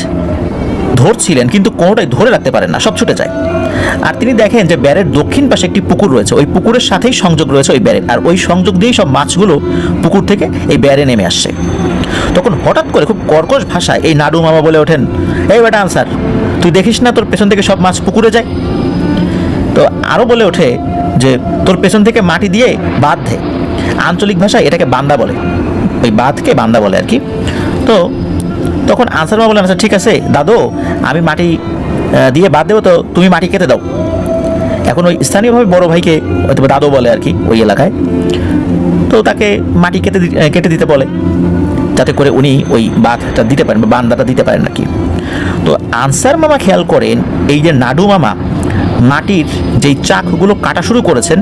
ধরছিলেন কিন্তু কোনোটাই ধরে রাখতে পারেন না, সব ছুটে যায়। আর তিনি দেখেন যে ব্যারের দক্ষিণ পাশে একটি পুকুর রয়েছে, ওই পুকুরের সাথেই সংযোগ রয়েছে ওই ব্যারের, আর ওই সংযোগ দিয়েই সব মাছগুলো পুকুর থেকে এই ব্যারে নেমে আসছে। তখন হঠাৎ করে খুব কর্কশ ভাষায় এই নাডু মামা বলে ওঠেন, এই বেটা আনসার, তুই দেখিস না তোর পেছন থেকে সব মাছ পুকুরে যায়? তো আরও বলে ওঠে যে তোর পেছন থেকে মাটি দিয়ে বাঁধ দে, আঞ্চলিক ভাষায় এটাকে বান্দা বলে, ওই বাঁধকে বান্দা বলে আর কি। তো তখন আনসার মামা বলেন, আচ্ছা ঠিক আছে দাদু, আমি মাটি দিয়ে বাদ দেবো, তো তুমি মাটি কেটে দাও। এখন ওই স্থানীয়ভাবে বড় ভাইকে হয়তো দাদু বলে আর কি ওই এলাকায়, তো তাকে মাটি কেটে দিতে বলে, যাতে করে উনি ওই বাঁধটা দিতে পারেন বা বান্দাটা দিতে পারেন আর কি। তো আনসার মামা খেয়াল করেন এই যে নাডু মামা মাটির যেই চাকগুলো কাটা শুরু করেছেন,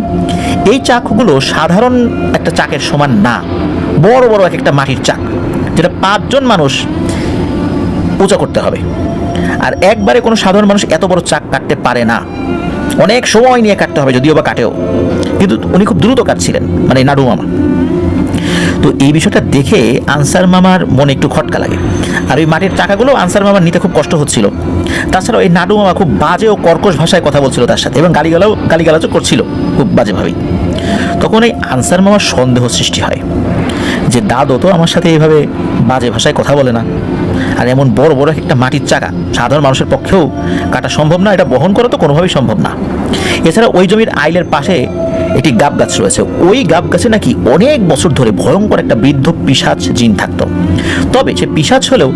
এই চাকগুলো সাধারণ একটা চাকের সমান না, বড় বড় এক একটা মাটির চাক, যেটা 5 জন মানুষ পূজা করতে হবে। আর একবারে কোনো সাধারণ মানুষ এত বড় চাক কাটতে পারে না, অনেক সময় নিয়ে কাটতে হবে, যদিও বা কাটেও, কিন্তু উনি খুব দ্রুত কাটছিলেন, মানে নাডু মামা। তো এই বিষয়টা দেখে আনসার মামার মনে একটু খটকা লাগে, আর ওই মাটির চাকাগুলো আনসার মামার নিতে খুব কষ্ট হচ্ছিল। তাছাড়াও এই নাডু মামা খুব বাজে ও কর্কশ ভাষায় কথা বলছিল তার সাথে, এবং গালিগালাজও করছিল খুব বাজেভাবেই। তখন এই আনসার মামার সন্দেহ সৃষ্টি হয় যে দাদু তো আমার সাথে এইভাবে বাজে ভাষায় কথা বলে না, আর এমন বড় বড় একটা মাটির চাকা সাধারণ মানুষের পক্ষেও কাটা সম্ভব না, এটা বহন করা তো কোনোভাবেই সম্ভব না। এছাড়া ওই জমির আইলের পাশে একটি গাব গাছ রয়েছে, ওই গাব গাছে নাকি অনেক বছর ধরে ভয়ঙ্কর একটা বৃদ্ধ পিশাচ জিন থাকতো। তবে সে পিশাচ হলেও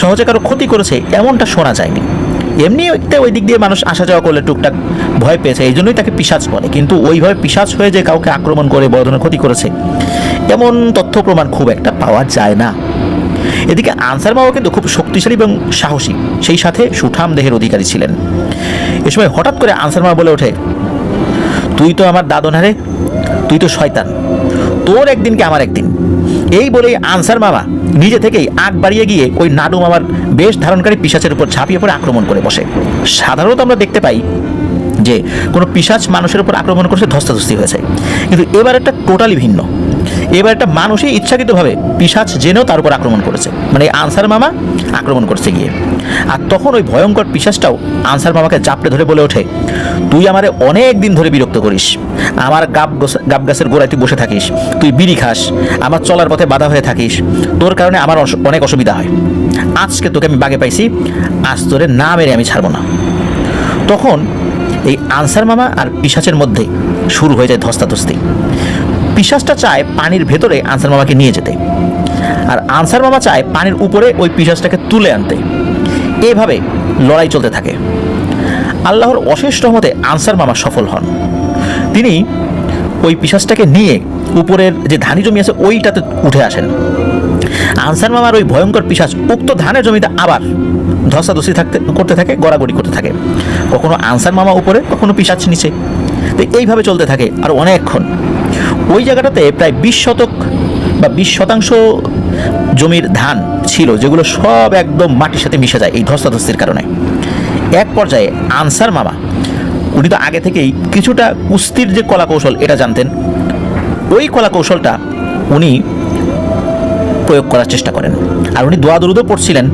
সহজে কারো ক্ষতি করেছে এমনটা শোনা যায়নি। এমনি ওই দিক দিয়ে মানুষ আসা যাওয়া করলে টুকটাক ভয় পেয়েছে, এই জন্যই তাকে পিশাচ বলে। কিন্তু ওইভাবে পিশাচ হয়ে যে কাউকে আক্রমণ করে বড় ধরনের ক্ষতি করেছে এমন তথ্য প্রমাণ খুব একটা পাওয়া যায় না। এদিকে আনসার মামা কিন্তু খুব শক্তিশালী এবং সাহসী, সেই সাথে সুঠাম দেহের অধিকারী ছিলেন। এ সময় হঠাৎ করে আনসার মামা বলে ওঠে, তুই তো আমার দাদু না রে, তুই তো শয়তান, তোর একদিন কি আমার একদিন। এই বলেই আনসার মামা নিজে থেকেই আগ বাড়িয়ে গিয়ে ওই নাডু মামার বেশ ধারণকারী পিশাচের উপর ঝাঁপিয়ে পড়ে আক্রমণ করে বসে। সাধারণত আমরা দেখতে পাই যে কোনো পিশাচ মানুষের উপর আক্রমণ করছে, ধস্তাধস্তি হয়েছে, কিন্তু এবার একটা টোটালি ভিন্ন। এবার একটা মানুষই ইচ্ছাকৃতভাবে পিশাচ জেনেও তার উপর আক্রমণ করেছে, মানে আনসার মামা আক্রমণ করছে গিয়ে। আর তখন ওই ভয়ঙ্কর পিশাচটাও আনসার মামাকে চাপড়ে ধরে বলে ওঠে, তুই আমারে অনেক দিন ধরে বিরক্ত করিস, আমার গাব গাছের গোড়ায় তুই বসে থাকিস, তুই বিড়ি খাস, আমার চলার পথে বাধা হয়ে থাকিস, তোর কারণে আমার অনেক অসুবিধা হয়। আজকে তোকে আমি বাগে পাইছি, আজ তোরে না মেরে আমি ছাড়বো না। তখন এই আনসার মামা আর পিশাচের মধ্যে শুরু হয়ে যায় ধস্তাধস্তি। পিশাচটা চায় পানির ভেতরে আনসার মামাকে নিয়ে যেতে, আর আনসার মামা চায় পানির উপরে ওই পিশাচটাকে তুলে আনতে। এভাবে লড়াই চলতে থাকে। আল্লাহর অশেষ রহমতে আনসার মামা সফল হন। তিনি ওই পিশাচটাকে নিয়ে উপরের যে ধানি জমি আছে ওইটাতে উঠে আসেন। আনসার মামার ওই ভয়ঙ্কর পিশাচ উক্ত ধানের জমিতে আবার ধস্তাধস্তি করতে থাকে, গড়াগড়ি করতে থাকে, কখনো আনসার মামা উপরে, কখনো পিশাচ নিচে। তো এইভাবে চলতে থাকে আর অনেকক্ষণ। ওই জায়গাটাতে প্রায় 20 শতক বা 20% জমির ধান ছিল, যেগুলো সব একদম মাটির সাথে মিশে যায় এই ধস্তাধস্তির কারণে। এক পর্যায়ে আনসার মামা, উনি তো আগে থেকেই কিছুটা কুস্তির যে কলা কৌশল এটা জানতেন, ওই কলা কৌশলটা উনি প্রয়োগ করার চেষ্টা করেন। আর উনি দোয়া দরুদও পড়ছিলেন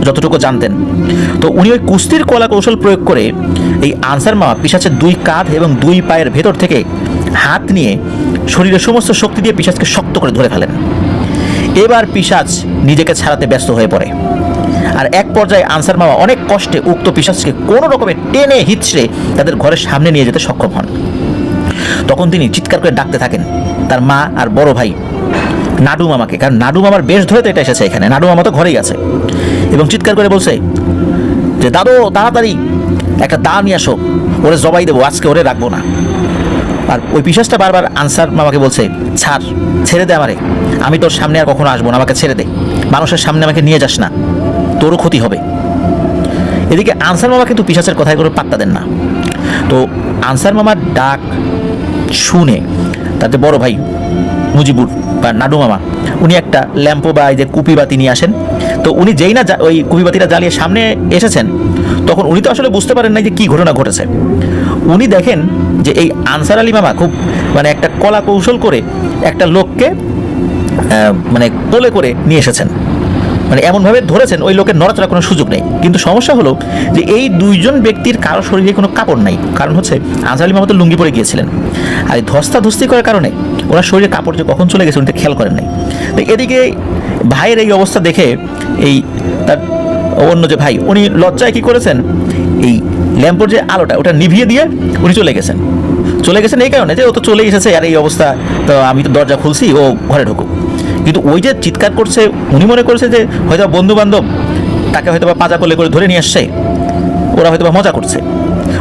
যতটুকু জানতেন। তো উনি ওই কুস্তির কলা কৌশল প্রয়োগ করে এই আনসার মামা পিশাচের 2 কাঁধ এবং 2 পায়ের ভেতর থেকে হাত নিয়ে শরীরের সমস্ত শক্তি দিয়ে পিশাচকে শক্ত করে ধরে ফেলেন। এবার পিশাচ নিজেকে ছাড়াতে ব্যস্ত হয়ে পড়ে, আর এক পর্যায়ে আনসার মামা অনেক কষ্টে উক্ত পিশাচকে কোনো রকমে টেনে হিচড়ে তাদের ঘরের সামনে নিয়ে যেতে সক্ষম হন। তখন তিনি চিৎকার করে ডাকতে থাকেন তার মা আর বড় ভাই নাডু মামাকে, কারণ নাডু মামার বেশ ধরে তো এটা এসেছে এখানে, নাডু মামা তো ঘরেই আছে, এবং চিৎকার করে বলছে যে দাদু তাড়াতাড়ি একটা দা নিয়ে আসো, ওরে জবাই দেবো, আজকে ওরে রাখবো না। আর ওই পিশাচটা বারবার আনসার মামাকে বলছে, ছেড়ে দে আমারে, আমি তোর সামনে আর কখনো আসবো না, আমাকে ছেড়ে দে, মানুষের সামনে আমাকে নিয়ে যাস না, তোরও ক্ষতি হবে। এদিকে আনসার মামা কিন্তু পিশাচের কথায় করে পাত্তা দেন না। তো আনসার মামার ডাক শুনে তাতে বড় ভাই মুজিবুর বা নাডু মামা উনি একটা ল্যাম্পো বা এই যে কুপি বাতি নিয়ে আসেন। তো উনি যেই না ওই কুপি বাতিটা জ্বালিয়ে সামনে এসেছেন, তখন উনি তো আসলে বুঝতে পারেন না যে কী ঘটনা ঘটেছে। উনি দেখেন যে এই আনসার আলী মামা খুব মানে একটা কলা কৌশল করে একটা লোককে মানে কোলে করে নিয়ে এসেছেন, মানে এমনভাবে ধরেছেন ওই লোকের নড়াচড়ার কোনো সুযোগ নেই। কিন্তু সমস্যা হলো যে এই দুইজন ব্যক্তির কারো শরীরে কোনো কাপড় নাই, কারণ হচ্ছে আনসার আলী মামা তো লুঙ্গি পরে গিয়েছিলেন, আর এই ধস্তাধস্তি করার কারণে ওনার শরীরে কাপড় যে কখন চলে গেছে উনি খেয়াল করেন নাই। তো এদিকে ভাইয়ের এই অবস্থা দেখে এই তার অন্য যে ভাই উনি লজ্জায় কী করেছেন, এই ল্যাম্পোর যে আলোটা ওটা নিভিয়ে দিয়ে উনি চলে গেছেন এই কারণে যে ও তো চলে এসেছে, আর এই অবস্থা, তো আমি তো দরজা খুলছি, ও ঘরে ঢুকুক। কিন্তু ওই যে চিৎকার করছে, উনি মনে করছে যে হয়তো বন্ধু বান্ধব তাকে হয়তো বা পাজা কোলে করে ধরে নিয়ে আসছে, ওরা হয়তো বা মজা করছে,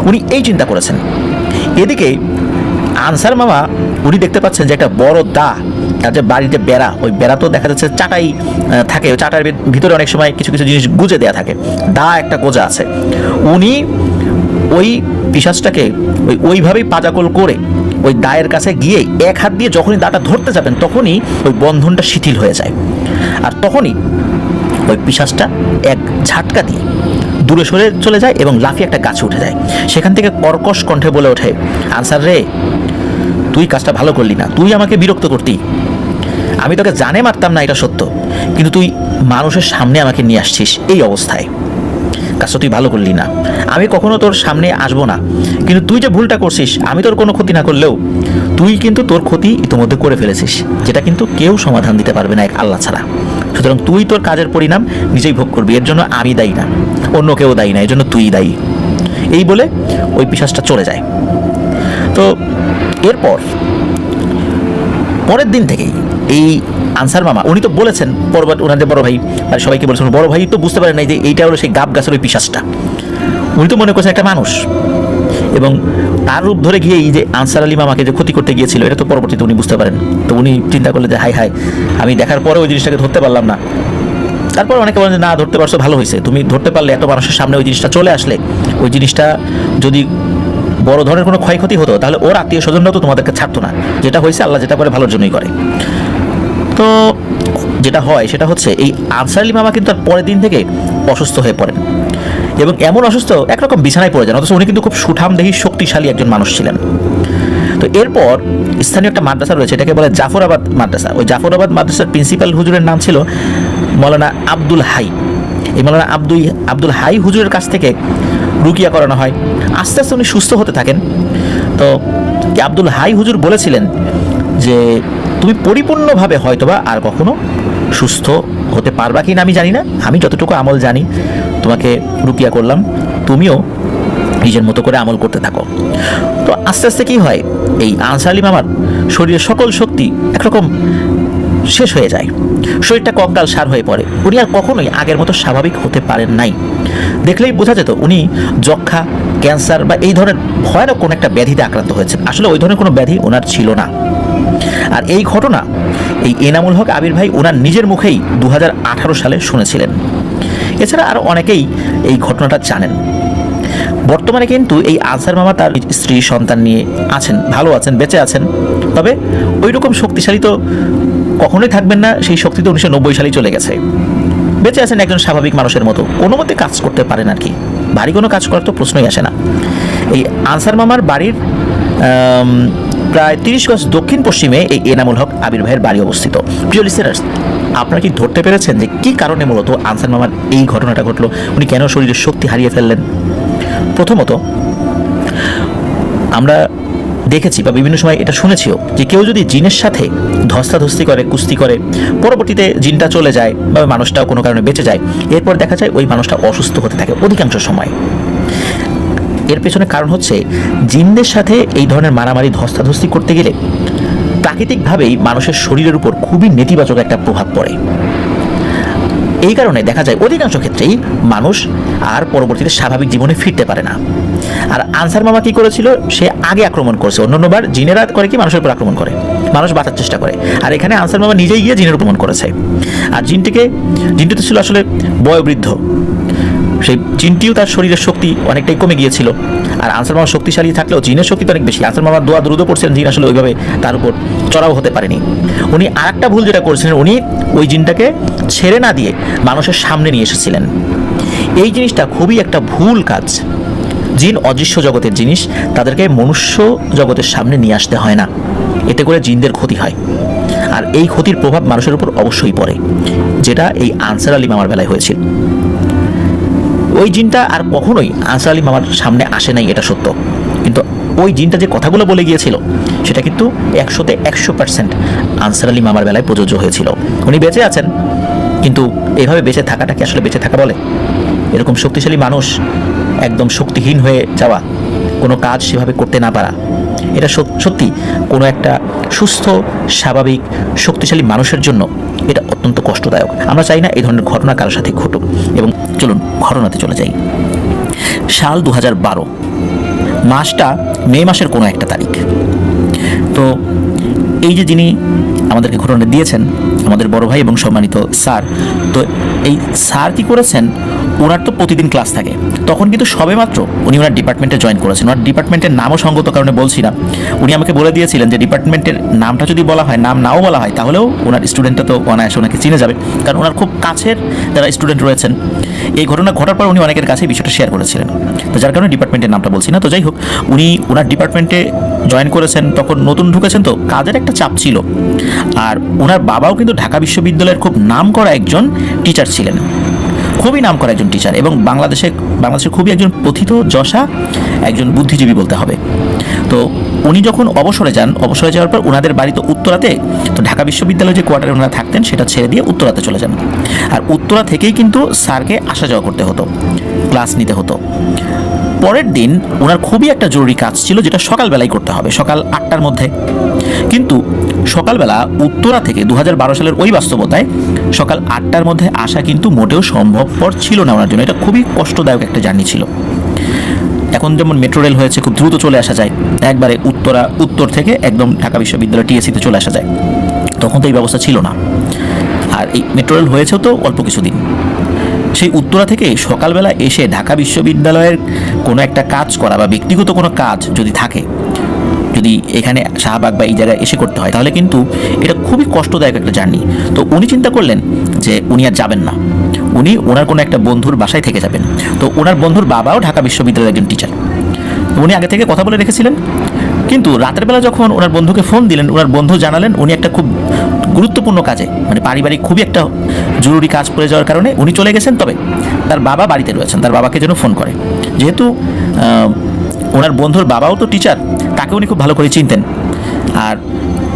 উনি এই চিন্তা করেছেন। এদিকে আনসার মামা উনি দেখতে পাচ্ছেন যে একটা বড় দা, তার যে বাড়িতে বেড়া, ওই বেড়া তো দেখা যাচ্ছে চাটাই থাকে, ওই চাটার ভিতরে অনেক সময় কিছু কিছু জিনিস গুজে দেওয়া থাকে, দা একটা গোজা আছে। উনি ওই পিশাচটাকে ওইভাবেই পাজাকোল করে ওই দায়ের কাছে গিয়ে এক হাত দিয়ে যখনই দাটা ধরতে যাবেন তখনই ওই বন্ধনটা শিথিল হয়ে যায়, আর তখনই ওই পিশাচটা এক ঝাটকা দিয়ে দূরে সরে চলে যায় এবং লাফিয়ে একটা গাছে উঠে যায়। সেখান থেকে কর্কশ কণ্ঠে বলে ওঠে, আনসার রে, তুই কাজটা ভালো করলি না, তুই আমাকে বিরক্ত করতি, আমি তোকে জানে মারতাম না এটা সত্য, কিন্তু তুই মানুষের সামনে আমাকে নিয়ে আসছিস এই অবস্থায়, কাজটা তুই ভালো করলি না। আমি কখনো তোর সামনে আসবো না, কিন্তু তুই যে ভুলটা করছিস, আমি তোর কোনো ক্ষতি না করলেও তুই কিন্তু তোর ক্ষতি ইতিমধ্যে করে ফেলেছিস, যেটা কিন্তু কেউ সমাধান দিতে পারবে না এক আল্লাহ ছাড়া। সুতরাং তুই তোর কাজের পরিণাম নিজেই ভোগ করবি, এর জন্য আমি দায়ী না, অন্য কেউ দায়ী না, এর জন্য তুই দায়ী। এই বলে ওই পিশাচটা চলে যায়। তো এরপর পরের দিন থেকেই এই আনসার মামা উনি তো বলেছেন, ওনাদের বড় ভাই আর সবাইকে বলেছেন, বড় ভাই তো বুঝতে পারেন নাই যে এইটা হলো সেই গাব গাছের ওই পিশাচটা, উনি তো মনে করছেন একটা মানুষ, এবং তার রূপ ধরে গিয়ে এই যে আনসার আলী মামাকে যে ক্ষতি করতে গিয়েছিল এটা তো পরবর্তীতে উনি বুঝতে পারেন। তো উনি চিন্তা করলেন যে হাই হাই, আমি দেখার পরে ওই জিনিসটাকে ধরতে পারলাম না। তারপর অনেকে বলেন যে না, ধরতে পারছো, ভালো হয়েছে, তুমি ধরতে পারলে, এত মানুষের সামনে ওই জিনিসটা চলে আসলে, ওই জিনিসটা যদি বড় ধরনের কোনো ক্ষয়ক্ষতি হতো তাহলে ওর আত্মীয় স্বজনরাও তো তোমাদেরকে ছাড়তো না। যেটা হয়েছে আল্লাহ যেটা করে ভালোর জন্যই করে। তো যেটা হয় সেটা হচ্ছে এই আনসার আলী মামা কিন্তু তার পরের দিন থেকে অসুস্থ হয়ে পড়েন, এবং এমন অসুস্থ একরকম বিছানায় পড়ে যান, অথচ উনি কিন্তু খুব সুঠামদেহী শক্তিশালী একজন মানুষ ছিলেন। তো এরপর স্থানীয় একটা মাদ্রাসা রয়েছে, এটাকে বলে জাফরাবাদ মাদ্রাসা। ওই জাফরাবাদ মাদ্রাসার প্রিন্সিপাল হুজুরের নাম ছিল মৌলানা আব্দুল হাই। এই মৌলানা আব্দুল হাই হুজুরের কাছ থেকে রুকিয়া করানো হয়, আস্তে আস্তে উনি সুস্থ হতে থাকেন। তো আব্দুল হাই হুজুর বলেছিলেন যে তুমি পরিপূর্ণভাবে হয়তোবা আর কখনো সুস্থ হতে পারবা কি না আমি জানি না, আমি যতটুকু আমল জানি তোমাকে রুকিয়া করলাম, তুমিও নিজের মতো করে আমল করতে থাকো। তো আস্তে আস্তে কি হয়, এই আনসার আলী মামার শরীরের সকল শক্তি একরকম শেষ হয়ে যায়, শরীরটা কঙ্কাল সার হয়ে পড়ে, উনি আর কখনোই আগের মতো স্বাভাবিক হতে পারেন নাই। দেখলেই বোঝা যেত উনি যক্ষা, ক্যান্সার বা এই ধরনের ভয়ানক কোনো একটা ব্যাধিতে আক্রান্ত হয়েছেন। আসলে ওই ধরনের কোনো ব্যাধি ওনার ছিল না। আর এই ঘটনা এই এনামুল হক আবির ভাই ওনার নিজের মুখেই 2018 সালে শুনেছিলেন। এছাড়া আরও অনেকেই এই ঘটনাটা জানেন। বর্তমানে কিন্তু এই আনসার মামা তার স্ত্রী সন্তান নিয়ে আছেন, ভালো আছেন, বেঁচে আছেন। তবে ওই রকম শক্তিশালী তো কখনোই থাকবেন না, সেই শক্তি তো 1990 সালেই চলে গেছে। বেঁচে আছেন একজন স্বাভাবিক মানুষের মতো, কোনো মতে কাজ করতে পারেন আর কি, ভারী কোনো কাজ করার তো প্রশ্নই আসে না। এই আনসার মামার বাড়ির প্রায় 30 গজ দক্ষিণ পশ্চিমে এই এনামুল হক আবির ভাইয়ের বাড়ি অবস্থিত। প্রিয় লিসেনার্স, আপনারা কি ধরতে পেরেছেন যে কী কারণে মূলত আনসার মামার এই ঘটনাটা ঘটলো, উনি কেন শরীরের শক্তি হারিয়ে ফেললেন? প্রথমত, আমরা দেখেছি বা বিভিন্ন সময় এটা শুনেছিও যে কেউ যদি জিনের সাথে ধস্তাধস্তি করে, কুস্তি করে, পরবর্তীতে জিনটা চলে যায় বা মানুষটাও কোনো কারণে বেঁচে যায়, এরপর দেখা যায় ওই মানুষটা অসুস্থ হতে থাকে অধিকাংশ সময়। এর পেছনে কারণ হচ্ছে জিনদের সাথে এই ধরনের মারামারি, ধস্তাধস্তি করতে গেলে প্রাকৃতিকভাবেই মানুষের শরীরের উপর খুবই নেতিবাচক একটা প্রভাব পড়ে। এই কারণে দেখা যায় অধিকাংশ ক্ষেত্রেই মানুষ আর পরবর্তীতে স্বাভাবিক জীবনে ফিরতে পারে না। আর আনসার মামা কি করেছিল, সে আগে আক্রমণ করছে। অন্যান্যবার জিনেরা করে কি মানুষের উপর আক্রমণ করে, মানুষ বাঁচার চেষ্টা করে, আর এখানে আনসার মামা নিজেই গিয়ে জিনের আক্রমণ করেছে। আর জিনটি তো ছিল আসলে বয়োবৃদ্ধ, সেই জিনটিও তার শরীরের শক্তি অনেকটাই কমে গিয়েছিল। আর আনসার মামা শক্তিশালী থাকলেও জিনের শক্তি তো অনেক বেশি। আনসার মামা দোয়া দ্রুত পড়ছেন, জিন আসলে ওইভাবে তার উপর চড়াও হতে পারেনি। উনি আর একটা ভুল যেটা করেছিলেন, উনি ওই জিনটাকে ছেড়ে না দিয়ে মানুষের সামনে নিয়ে এসেছিলেন। এই জিনিসটা খুবই একটা ভুল কাজ। জিন অদৃশ্য জগতের জিনিস, তাদেরকে মনুষ্য জগতের সামনে নিয়ে আসতে হয় না। এতে করে জিনদের ক্ষতি হয়, আর এই ক্ষতির প্রভাব মানুষের উপর অবশ্যই পড়ে, যেটা এই আনসার আলী মামার বেলায় হয়েছিল। ওই জিনটা আর কখনোই আনসার আলী মামার সামনে আসে নাই, এটা সত্য, কিন্তু ওই জিনটা যে কথাগুলো বলে গিয়েছিল সেটা কিন্তু 100% আনসার আলী মামার বেলায় প্রযোজ্য হয়েছিল। উনি বেঁচে আছেন, কিন্তু এভাবে বেঁচে থাকাটা কি আসলে বেঁচে থাকা বলে? এরকম শক্তিশালী মানুষ একদম শক্তিহীন হয়ে যাওয়া, কোনো কাজ সেভাবে করতে না পারা, এটা সত্যি কোনো একটা সুস্থ স্বাভাবিক শক্তিশালী মানুষের জন্য এটা অত্যন্ত কষ্টদায়ক। আমরা চাই না এই ধরনের ঘটনা কারোর সাথে ঘটুক। এবং চলুন ঘটনাতে চলে যাই। সাল 2012, মাসটা মে মাসের কোনো একটা তারিখ। তো এই যে যিনি আমাদেরকে ঘটনা দিয়েছেন, আমাদের বড় ভাই এবং সম্মানিত স্যার, তো এই স্যার কি করেছেন, ওনার তো প্রতিদিন ক্লাস থাকে, তখন কিন্তু সবেমাত্র উনি ওনার ডিপার্টমেন্টে জয়েন করেছেন। ওনার ডিপার্টমেন্টের নামও সঙ্গত কারণে বলছি না, উনি আমাকে বলে দিয়েছিলেন যে ডিপার্টমেন্টের নামটা যদি বলা হয়, নাম নাও বলা হয়, তাহলেও ওনার স্টুডেন্টটা তো অনায়াসে ওনাকে চিনে যাবে, কারণ ওনার খুব কাছের যারা স্টুডেন্ট রয়েছেন। এই ঘটনা ঘটার পর উনি অনেকের কাছে বিষয়টা শেয়ার করেছিলেন, তো যার কারণে ডিপার্টমেন্টের নামটা বলছি না। তো যাই হোক, উনি ওনার ডিপার্টমেন্টে জয়েন করেছেন, তখন নতুন ঢুকেছেন, তো কাজের একটা চাপ ছিল। আর ওনার বাবাও কিন্তু ঢাকা বিশ্ববিদ্যালয়ের খুব নামকরা একজন টিচার ছিলেন, খুবই নামকরা একজন টিচার, এবং বাংলাদেশের খুবই একজন প্রথিত যশা একজন বুদ্ধিজীবী বলতে হবে। তো উনি যখন অবসরে যান, অবসরে যাওয়ার পর ওনাদের বাড়ি তো উত্তরাতে, তো ঢাকা বিশ্ববিদ্যালয়ে যে কোয়ার্টারে ওনারা থাকতেন সেটা ছেড়ে দিয়ে উত্তরাতে চলে যান। আর উত্তরা থেকেই কিন্তু স্যারকে আসা যাওয়া করতে হতো, ক্লাস নিতে হতো। পরের দিন ওনার খুবই একটা জরুরি কাজ ছিল, যেটা সকালবেলায় করতে হবে, সকাল 8টার মধ্যে। কিন্তু সকালবেলা উত্তরা থেকে 2012 সালের ওই বাস্তবতায় সকাল 8টার মধ্যে আসা কিন্তু মোটেও সম্ভবপর ছিল না ওনার জন্য। এটা খুবই কষ্টদায়ক একটা জার্নি ছিল। এখন যেমন মেট্রো রেল হয়েছে, খুব দ্রুত চলে আসা যায়, একবারে উত্তর থেকে একদম ঢাকা বিশ্ববিদ্যালয় টিএসসিতে চলে আসা যায়, তখন তো এই ব্যবস্থা ছিল না। আর এই মেট্রো রেল হয়েছেও তো অল্প কিছুদিন। সেই উত্তরা থেকে সকালবেলা এসে ঢাকা বিশ্ববিদ্যালয়ের কোনো একটা কাজ করা বা ব্যক্তিগত কোনো কাজ যদি থাকে, যদি এখানে শাহবাগ বা এই জায়গায় এসে করতে হয়, তাহলে কিন্তু এটা খুবই কষ্টদায়ক একটা জার্নি। তো উনি চিন্তা করলেন যে উনি আর যাবেন না, উনি ওনার কোনো একটা বন্ধুর বাসায় থেকে যাবেন। তো ওনার বন্ধুর বাবাও ঢাকা বিশ্ববিদ্যালয়ের একজন টিচার, উনি আগে থেকে কথা বলে রেখেছিলেন। কিন্তু রাতের বেলা যখন ওনার বন্ধুকে ফোন দিলেন, ওনার বন্ধু জানালেন উনি একটা খুব গুরুত্বপূর্ণ কাজে, মানে পারিবারিক খুবই একটা জরুরি কাজ পড়ে যাওয়ার কারণে উনি চলে গেছেন, তবে তার বাবা বাড়িতে রয়েছেন, তার বাবাকে যেন ফোন করে। যেহেতু ওনার বন্ধুর বাবাও তো টিচার, তাকে উনি খুব ভালো করে চিনতেন, আর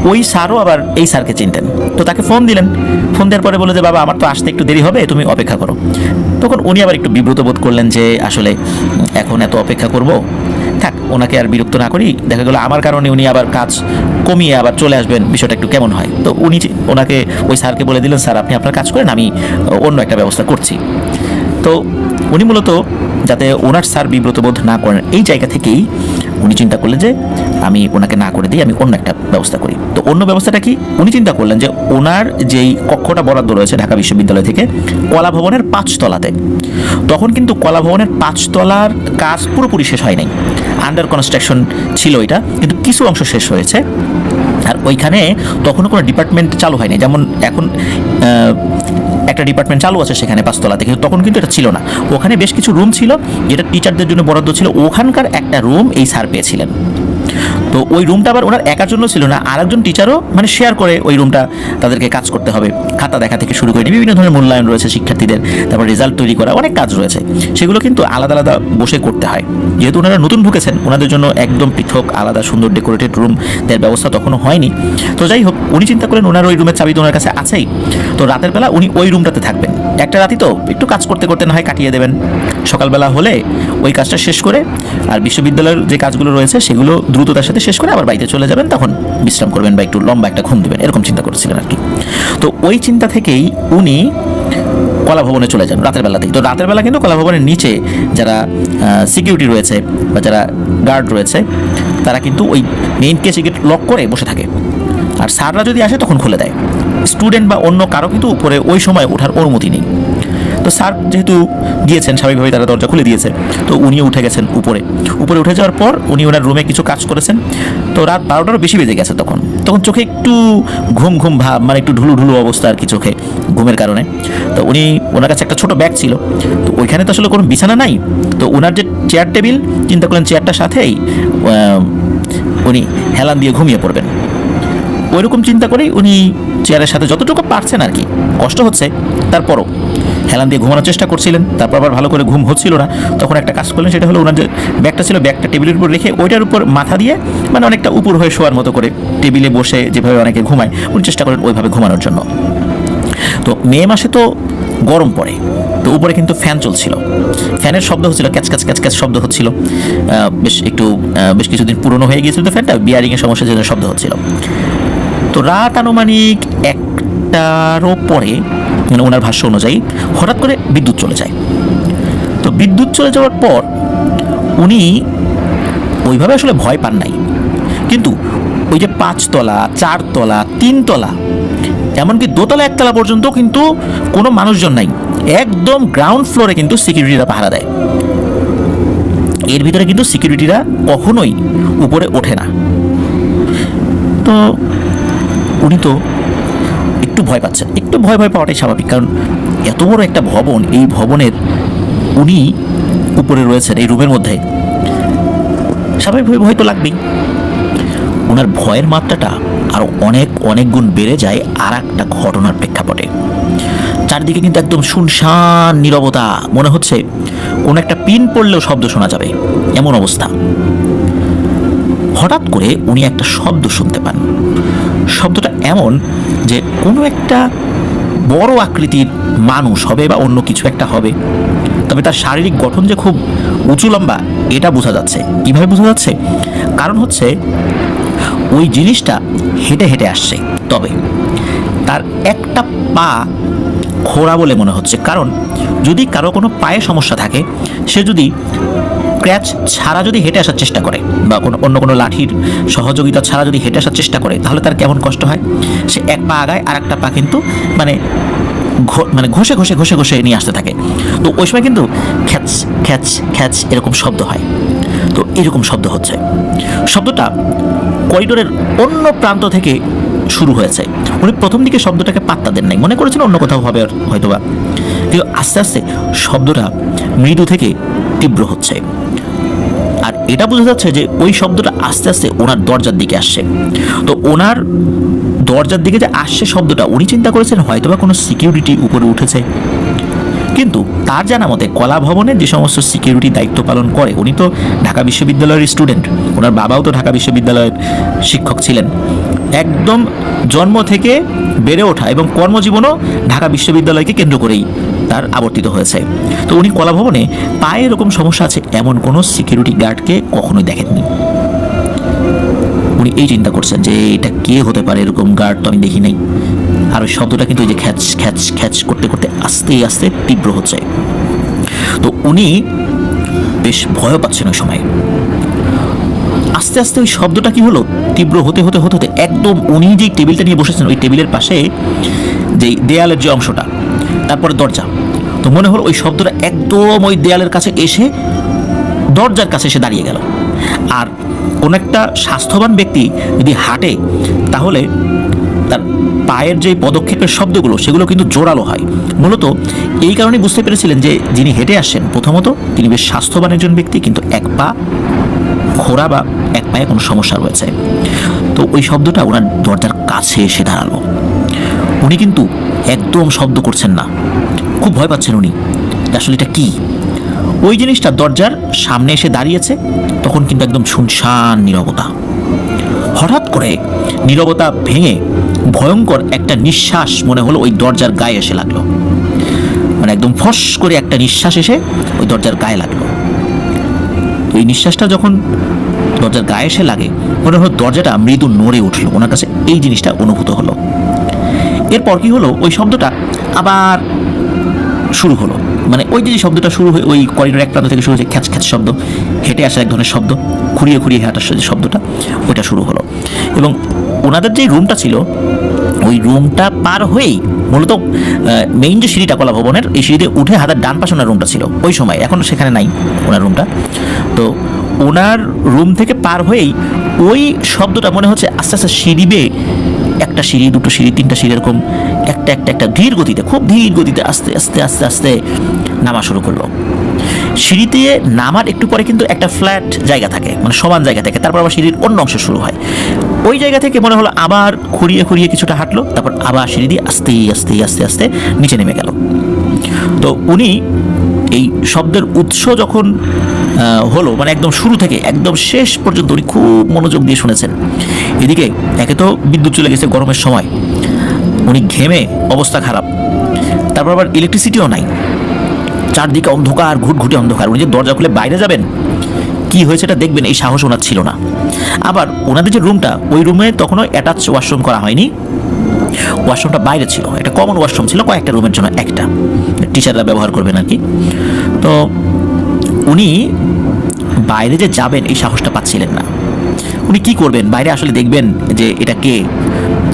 ওই স্যারও আবার এই স্যারকে চিনতেন। তো তাকে ফোন দিলেন, ফোন দেওয়ার পরে বলে যে বাবা আমার তো আসতে একটু দেরি হবে, তুমি অপেক্ষা করো। তখন উনি আবার একটু বিব্রত বোধ করলেন যে আসলে এখন এত অপেক্ষা করব, থাক, ওনাকে আর বিরক্ত না করি, দেখা গেলো আমার কারণে উনি আবার কাজ কমিয়ে আবার চলে আসবেন, বিষয়টা একটু কেমন হয়। তো উনি ওনাকে ওই স্যারকে বলে দিলেন, স্যার আপনি আপনার কাজ করেন, আমি অন্য একটা ব্যবস্থা করছি। তো উনি মূলত যাতে ওনার স্যার বিব্রত বোধ না করেন, এই জায়গা থেকেই উনি চিন্তা করলেন যে আমি ওনাকে না করে দিই, আমি অন্য একটা ব্যবস্থা করি। তো অন্য ব্যবস্থাটা কি, উনি চিন্তা করলেন যে ওনার যেই কক্ষটা বরাদ্দ রয়েছে ঢাকা বিশ্ববিদ্যালয় থেকে কলা ভবনের 5 তলাতে, তখন কিন্তু কলা ভবনের 5 তলার কাজ পুরোপুরি শেষ হয় নাই, আন্ডার কনস্ট্রাকশন ছিল এটা, কিন্তু কিছু অংশ শেষ হয়েছে। আর ওইখানে তখনও কোনো ডিপার্টমেন্ট চালু হয়নি, যেমন এখন একটা ডিপার্টমেন্ট চালু আছে সেখানে 5 তলাতে, কিন্তু তখন কিন্তু এটা ছিল না। ওখানে বেশ কিছু রুম ছিল যেটা টিচারদের জন্য বরাদ্দ ছিল, ওখানকার একটা রুম এই স্যার পেয়েছিলেন। তো ওই রুমটা আবার ওনার একার জন্য ছিল না, আর একজন টিচারও মানে শেয়ার করে ওই রুমটা, তাদেরকে কাজ করতে হবে, খাতা দেখা থেকে শুরু করে বিভিন্ন ধরনের মূল্যায়ন রয়েছে শিক্ষার্থীদের, তারপর রেজাল্ট তৈরি করা, অনেক কাজ রয়েছে, সেগুলো কিন্তু আলাদা আলাদা বসে করতে হয়। যেহেতু ওনারা নতুন ঢুকেছেন, ওনাদের জন্য একদম পৃথক আলাদা সুন্দর ডেকোরেটেড রুম দেওয়ার ব্যবস্থা তখনও হয়নি। তো যাই হোক, উনি চিন্তা করলেন ওনার ওই রুমের চাবি তো ওনার কাছে আছেই, তো রাতের বেলা উনি ওই রুমটাতে থাকবেন, একটা রাতি তো একটু কাজ করতে করতে না হয় কাটিয়ে দেবেন, সকালবেলা হলে ওই কাজটা শেষ করে আর বিশ্ববিদ্যালয়ের যে কাজগুলো রয়েছে সেগুলো দ্রুততার সাথে শেষ করে আবার বাড়িতে চলে যাবেন, তখন বিশ্রাম করবেন বা একটু লম্বা একটা ঘুম দেবেন, এরকম চিন্তা করেছিলেন আর কি। তো ওই চিন্তা থেকেই উনি কলা ভবনে চলে যান রাতের বেলাতেই। তো রাতের বেলা কিন্তু কলা ভবনের নিচে যারা সিকিউরিটি রয়েছে বা যারা গার্ড রয়েছে, তারা কিন্তু ওই মেইন কেসি গেট লক করে বসে থাকে, আর স্যাররা যদি আসে তখন খুলে দেয়। স্টুডেন্ট বা অন্য কারো কিন্তু উপরে ওই সময় ওঠার অনুমতি নেই। তো স্যার যেহেতু গিয়েছেন, স্বাভাবিকভাবেই তারা দরজা খুলে দিয়েছে, তো উনিও উঠে গেছেন উপরে উঠে যাওয়ার পর উনি ওনার রুমে কিছু কাজ করেছেন। তো রাত 12টারও বেশি বেজে গেছে, তখন চোখে একটু ঘুম ভাব, মানে একটু ঢুলু অবস্থা আর কি চোখে ঘুমের কারণে। তো ওনার কাছে একটা ছোট ব্যাগ ছিল, তো ওইখানে তো আসলে কোনো বিছানা নাই, তো ওনার যে চেয়ার টেবিল, চিন্তা করলেন চেয়ারটার সাথেই উনি হেলান দিয়ে ঘুমিয়ে পড়বেন। ওইরকম চিন্তা করেই উনি চেয়ারের সাথে যতটুকু পারছেন আর কি, কষ্ট হচ্ছে তারপরও হেলান দিয়ে ঘুমানোর চেষ্টা করছিলেন। তারপর আবার ভালো করে ঘুম হচ্ছিল না, তখন একটা কাজ করলেন, সেটা হলো ওনার যে ব্যাগটা ছিল ব্যাগটা টেবিলের উপর রেখে ওইটার উপর মাথা দিয়ে মানে অনেকটা উপর হয়ে শোয়ার মতো করে টেবিলে বসে যেভাবে অনেকে ঘুমায় উনি চেষ্টা করেন ওইভাবে ঘুমানোর জন্য। তো মে মাসে তো গরম পড়ে, তো উপরে কিন্তু ফ্যান চলছিল, ফ্যানের শব্দ হচ্ছিল, ক্যাচ ক্যাচ ক্যাচ ক্যাচ শব্দ হচ্ছিল। বেশ কিছুদিন পুরনো হয়ে গিয়েছিল তো ফ্যানটা, বিয়ারিংয়ের সমস্যার জন্য শব্দ হচ্ছিল। তো রাত আনুমানিক 1টারও পরে মানে ওনার ভাষ্য অনুযায়ী হঠাৎ করে বিদ্যুৎ চলে যায়। তো বিদ্যুৎ চলে যাওয়ার পর উনি ওইভাবে আসলে ভয় পান নাই, কিন্তু ওই যে 5 তলা 4 তলা 3 তলা এমনকি দোতলা 1 তলা পর্যন্ত কিন্তু কোনো মানুষজন নাই, একদম গ্রাউন্ড ফ্লোরে কিন্তু সিকিউরিটিরা পাহারা দেয়। এর ভিতরে কিন্তু সিকিউরিটিরা কখনোই উপরে ওঠে না। তো উনি তো একটু ভয় পাচ্ছেন, একটু ভয় পাওয়াটাই স্বাভাবিক, কারণ এত বড় একটা ভবন, এই ভবনের উনি উপরে রয়েছেন এই রুমের মধ্যে, স্বাভাবিকভাবে ভয় তো লাগবেই। ওনার ভয়ের মাত্রাটা আরও অনেক গুণ বেড়ে যায় আর একটা ঘটনার প্রেক্ষাপটে। চারদিকে কিন্তু একদম শুনশান নীরবতা, মনে হচ্ছে কোনো একটা পিন পড়লেও শব্দ শোনা যাবে এমন অবস্থা। হঠাৎ করে উনি একটা শব্দ শুনতে পান। শব্দটা এমন যে কোনো একটা বড় আকৃতির মানুষ হবে বা অন্য কিছু একটা হবে, তবে তার শারীরিক গঠন যে খুব উঁচু লম্বা এটা বোঝা যাচ্ছে। কীভাবে বোঝা যাচ্ছে? কারণ হচ্ছে ওই জিনিসটা হেঁটে হেঁটে আসছে, তবে তার একটা পা খোঁড়া বলে মনে হচ্ছে। কারণ যদি কারো কোনো পায়ে সমস্যা থাকে, সে যদি ক্র্যাচ ছাড়া যদি হেঁটে আসার চেষ্টা করে বা অন্য কোনো লাঠির সহযোগিতা ছাড়া যদি হেঁটে আসার চেষ্টা করে, তাহলে তার কেমন কষ্ট হয়। সে এক পা আগায় আর একটা পা কিন্তু মানে ঘষে নিয়ে আসতে থাকে। তো ওই সময় কিন্তু খ্যাচ খ্যাচ খ্যাচ এরকম শব্দ হয়। তো এরকম শব্দ হচ্ছে, শব্দটা করিডোরের অন্য প্রান্ত থেকে শুরু হয়েছে। উনি প্রথম দিকে শব্দটাকে পাত্তা দেন নাই, মনে করেছেন অন্য কোথাও হবে হয়তোবা, কিন্তু আস্তে আস্তে শব্দটা মৃদু থেকে তীব্র হচ্ছে। আর এটা বোঝা যাচ্ছে যে ওই শব্দটা আস্তে আস্তে ওনার দরজার দিকে আসছে। তো ওনার দরজার দিকে যে আসছে শব্দটা, উনি চিন্তা করেছেন হয়তোবা কোনো সিকিউরিটি উপরে উঠেছে। কিন্তু তার জানা মতে কলা ভবনে যে সমস্ত সিকিউরিটি দায়িত্ব পালন করে, উনি তো ঢাকা বিশ্ববিদ্যালয়ের স্টুডেন্ট, ওনার বাবাও তো ঢাকা বিশ্ববিদ্যালয়ের শিক্ষক ছিলেন, একদম জন্ম থেকে বেড়ে ওঠা এবং কর্মজীবনও ঢাকা বিশ্ববিদ্যালয়কে কেন্দ্র করেই তার আবর্তিত হয়েছে। তো উনি কলা ভবনে পায়ে এরকম সমস্যা আছে এমন কোনো সিকিউরিটি গার্ডকে কখনোই দেখেননি। উনি এই চিন্তা করছেন যে এটা কে হতে পারে, এরকম গার্ড তো আমি দেখি নাই। আর ওই শব্দটা কিন্তু এই যে খ্যাচ খ্যাচ খ্যাচ করতে করতে আস্তে আস্তে তীব্র হচ্ছে। তো উনি বেশ ভয় পাচ্ছেন ওই সময়। আস্তে আস্তে ওই শব্দটা কি হলো, তীব্র হতে হতে হতে হতে একদম উনি যেই টেবিলটা নিয়ে বসেছেন ওই টেবিলের পাশে যেই দেয়ালের যে অংশটা, তারপরে দরজা, তো মনে হলো ওই শব্দটা একদম ওই দেয়ালের কাছে এসে দরজার কাছে এসে দাঁড়িয়ে গেল। আর কোন একটা স্বাস্থ্যবান ব্যক্তি যদি হাঁটে, তাহলে তার পায়ের যে পদক্ষেপের শব্দগুলো সেগুলো কিন্তু জোরালো হয়। মূলত এই কারণে বুঝতে পেরেছিলেন যে যিনি হেঁটে আসছেন প্রথমত তিনি বেশ স্বাস্থ্যবান একজন ব্যক্তি, কিন্তু এক পা খোঁড়া বা এক পায়ে কোনো সমস্যা রয়েছে। তো ওই শব্দটা ওনার দরজার কাছে এসে দাঁড়ালো। উনি কিন্তু একদম শব্দ করছেন না, খুব ভয় পাচ্ছেন উনি, আসলে এটা কি। ওই জিনিসটা দরজার সামনে এসে দাঁড়িয়েছে, তখন কিন্তু একদম শুনশান নীরবতা। হঠাৎ করে নীরবতা ভেঙে ভয়ঙ্কর একটা নিঃশ্বাস মনে হলো ওই দরজার গায়ে এসে লাগলো, মানে একদম ফস করে একটা নিঃশ্বাস এসে ওই দরজার গায়ে লাগলো। এই নিঃশ্বাসটা যখন দরজার গায়ে এসে লাগে, মনে হলো দরজাটা মৃদু নড়ে উঠলো, ওনার কাছে এই জিনিসটা অনুভূত হলো। এরপর কি হলো, ওই শব্দটা আবার শুরু হলো, মানে ওই যে শব্দটা শুরু হয়ে ওই করিডোর এক প্রান্ত থেকে শুরু হয়েছে খ্যাচ খ্যাচ শব্দ, হেঁটে আসার এক ধরনের শব্দ, খুঁড়িয়ে হাঁটার যে শব্দটা ওইটা শুরু হলো। এবং ওনাদের যে রুমটা ছিল ওই রুমটা পার হয়েই মূলত মেইন যে সিঁড়িটা কলা ভবনের, এই সিঁড়িতে উঠে হাতের ডান পাশে ওনার রুমটা ছিল ওই সময়, এখন সেখানে নাই ওনার রুমটা। তো ওনার রুম থেকে পার হয়েই ওই শব্দটা মনে হচ্ছে আস্তে আস্তে সিঁড়ি বেয়ে একটা সিঁড়ি, দুটো সিঁড়ি, তিনটা সিঁড়ি, এরকম একটা ধীর গতিতে, খুব ধীর গতিতে আস্তে আস্তে আস্তে আস্তে নামা শুরু করলো। সিঁড়িতে নামার একটু পরে কিন্তু একটা ফ্ল্যাট জায়গা থাকে, মানে সমান জায়গা থাকে, তারপর আবার সিঁড়ির অন্য অংশ শুরু হয়। ওই জায়গা থেকে মনে হলো আবার খুঁড়িয়ে খুঁড়িয়ে কিছুটা হাঁটলো, তারপর আবার সিঁড়ি দিয়ে আস্তে আস্তে আস্তে আস্তে নিচে নেমে গেল। তো উনি এই শব্দের উৎস যখন হলো, মানে একদম শুরু থেকে একদম শেষ পর্যন্ত উনি খুব মনোযোগ দিয়ে শুনেছেন। এদিকে একে তো বিদ্যুৎ চলে গেছে গরমের সময়, উনি ঘেমে অবস্থা খারাপ, তারপর আবার ইলেকট্রিসিটিও নাই, চারদিকে অন্ধকার, ঘুটঘুটে অন্ধকার। উনি যে দরজা খুলে বাইরে যাবেন, কি হয়েছে এটা দেখবেন, এই সাহস ওনার ছিল না। আবার ওনাদের যে রুমটা, ওই রুমে তখনও অ্যাটাচ ওয়াশরুম করা হয়নি, ওয়াশরুমটা বাইরে ছিল, একটা কমন ওয়াশরুম ছিল, কয়েকটা রুমের জন্য একটা, টিচাররা ব্যবহার করবেন আর কি। তো উনি বাইরে যে যাবেন এই সাহসটা পাচ্ছিলেন না। উনি কি করবেন, বাইরে আসলে দেখবেন যে এটা কে,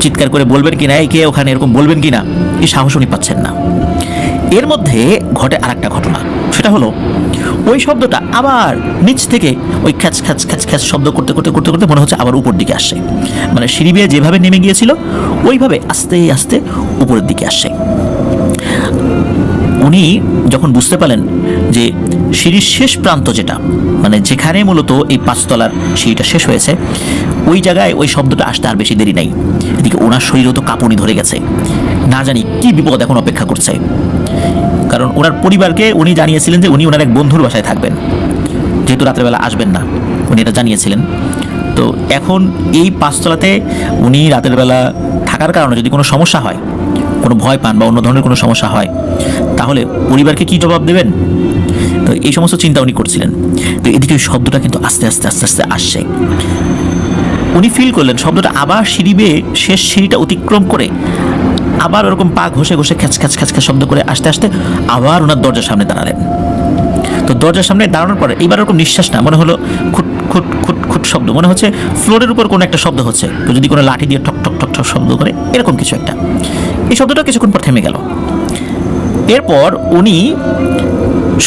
চিৎকার করে বলবেন কিনা, এই কে ওখানে, এরকম বলবেন কিনা, এই সাহস উনি পাচ্ছেন না। এর মধ্যে ঘটে আরেকটা ঘটনা, সেটা হলো ওই শব্দটা আবার নিচ থেকে ওই খ্যাচ খ্যাচ খ্যাচ খ্যাচ শব্দ করতে করতে করতে করতে মনে হচ্ছে আবার উপর দিকে আসছে, মানে সিঁড়ি বেয়ে যেভাবে নেমে গিয়েছিল ওইভাবে আস্তে আস্তে উপরের দিকে আসছে। উনি যখন বুঝতে পারলেন যে সিঁড়ির শেষ প্রান্ত যেটা, মানে যেখানে মূলত এই 5 তলার সিঁড়িটা শেষ হয়েছে, ওই জায়গায় ওই শব্দটা আসতে আর বেশি দেরি নাই। এদিকে ওনার শরীরও তো কাঁপুনি ধরে গেছে, না জানি কি বিপদ এখন অপেক্ষা করছে। কারণ ওনার পরিবারকে উনি জানিয়েছিলেন যে উনি ওনার এক বন্ধুর বাসায় থাকবেন, যেহেতু রাত্রেবেলা আসবেন না, উনি এটা জানিয়েছিলেন। তো এখন এই 5 তলাতে উনি রাতের বেলা থাকার কারণে যদি কোনো সমস্যা হয়, কোনো ভয় পান বা অন্য ধরনের কোনো সমস্যা হয়, তাহলে পরিবারকে কি জবাব দেবেন? তো এই সমস্ত চিন্তা উনি করছিলেন। তো এদিকে ওই শব্দটা কিন্তু আস্তে আস্তে আস্তে আস্তে আসছে। উনি ফিল করলেন শব্দটা আবার সিঁড়ি বেয়ে শেষ সিঁড়িটা অতিক্রম করে আবার ওরকম পা ঘষে ঘষে খ্যাচ খ্যাচ খ্যাচ খ্যাচ শব্দ করে আস্তে আস্তে আবার ওনার দরজার সামনে দাঁড়ালেন। তো দরজার সামনে দাঁড়ানোর পরে এইবার ওরকম নিঃশ্বাস না, মনে হলো খুট খুট খুট খুট শব্দ, মনে হচ্ছে ফ্লোরের উপর কোনো একটা শব্দ হচ্ছে, তো যদি কোনো লাঠি দিয়ে ঠক ঠক ঠক ঠক শব্দ করে এরকম কিছু একটা। এই শব্দটা কিছুক্ষণ পর থেমে গেল। এরপর উনি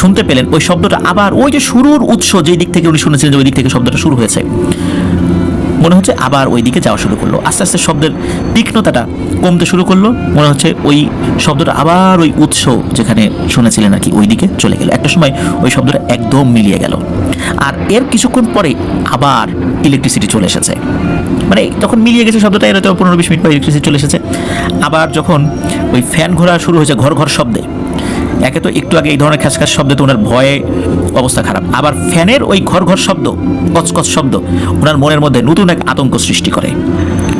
শুনতে পেলেন ওই শব্দটা আবার ওই যে শুরুর উৎস, যেই দিক থেকে উনি শুনেছিলেন যে ওই দিক থেকে শব্দটা শুরু হয়েছে, মনে হচ্ছে আবার ওই দিকে যাওয়া শুরু করলো। আস্তে আস্তে শব্দের তীক্ষ্ণতাটা কমতে শুরু করলো, মনে হচ্ছে ওই শব্দটা আবার ওই উৎস যেখানে শুনেছিলেন আর কি ওই দিকে চলে গেল। একটা সময় ওই শব্দটা একদম মিলিয়ে গেল, আর এর কিছুক্ষণ পরে আবার ইলেকট্রিসিটি চলে এসেছে। মানে তখন মিলিয়ে গেছে শব্দটা, এর হয়তো 15-20 মিনিট পর ইলেকট্রিসিটি চলে এসেছে। আবার যখন ওই ফ্যান ঘোরা শুরু হয়েছে ঘর ঘর শব্দে, একে তো একটু আগে এই ধরনের খ্যাচখ্যাচ শব্দে তো ওনার ভয়ে অবস্থা খারাপ, আবার ফ্যানের ওই ঘর ঘর শব্দ, কচকচ শব্দ ওনার মনের মধ্যে নতুন এক আতঙ্ক সৃষ্টি করে।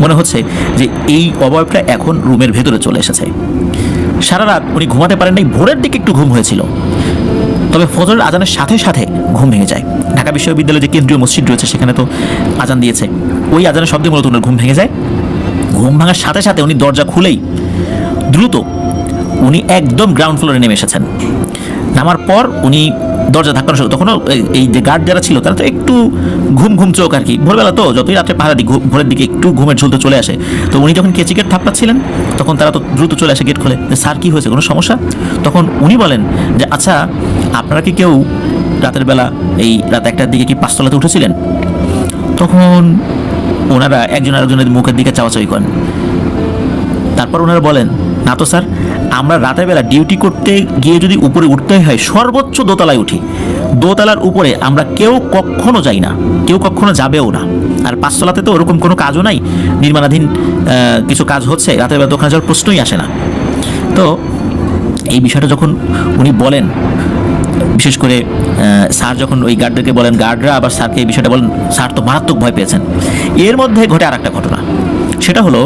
মনে হচ্ছে যে এই অবয়বটা এখন রুমের ভেতরে চলে এসেছে। সারা রাত উনি ঘুমাতে পারেন নাই, ভোরের দিকে একটু ঘুম হয়েছিল, তবে ফজরের আজানের সাথে সাথে ঘুম ভেঙে যায়। ঢাকা বিশ্ববিদ্যালয়ে যে কেন্দ্রীয় মসজিদ রয়েছে সেখানে তো আজান দিয়েছে, ওই আজানের শব্দে মূলত ওনার ঘুম ভেঙে যায়। ঘুম ভাঙার সাথে সাথে উনি দরজা খুলেই দ্রুত উনি একদম গ্রাউন্ড ফ্লোরে নেমে এসেছেন। নামার পর উনি দরজা ধাক্কানো শুরু, তখনও এই যে গার্ড যারা ছিল তারা তো একটু ঘুম ঘুম চোখ আর কি, ভোরবেলা তো যতই রাত্রে পাহারা দিই ভোরের দিকে একটু ঘুমের ঝুলতে চলে আসে। তো উনি যখন কেচিকেট থাপ্পাচ্ছিলেন তখন তারা তো দ্রুত চলে আসে, গেট খোলে, যে স্যার কী হয়েছে, কোনো সমস্যা? তখন উনি বলেন যে আচ্ছা, আপনারা কি কেউ রাতের বেলা এই রাত 1টার দিকে কি 5 তলাতে উঠেছিলেন? তখন ওনারা একজন আরেকজনের মুখের দিকে চাওয়াচাওয়ি করেন। তারপর ওনারা বলেন, না তো স্যার, আমরা রাতের বেলা ডিউটি করতে গিয়ে যদি উপরে উঠতে হয় সর্বোচ্চ দোতলায় উঠি, দোতলার উপরে আমরা কেউ কখনো যাই না, কেউ কখনো যাবেও না। আর 5 তলাতে তো ওরকম কোনো কাজও নাই, নির্মাণাধীন কিছু কাজ হচ্ছে, রাতের বেলা তো ওখানে যাওয়ার প্রশ্নই আসে না। তো এই বিষয়টা যখন উনি বলেন, বিশেষ করে স্যার যখন ওই গার্ডদেরকে বলেন, গার্ডরা আবার স্যারকে এই বিষয়টা বলেন, স্যার তো মারাত্মক ভয় পেয়েছেন। এর মধ্যে ঘটে আর একটা ঘটনা, সেটা হলো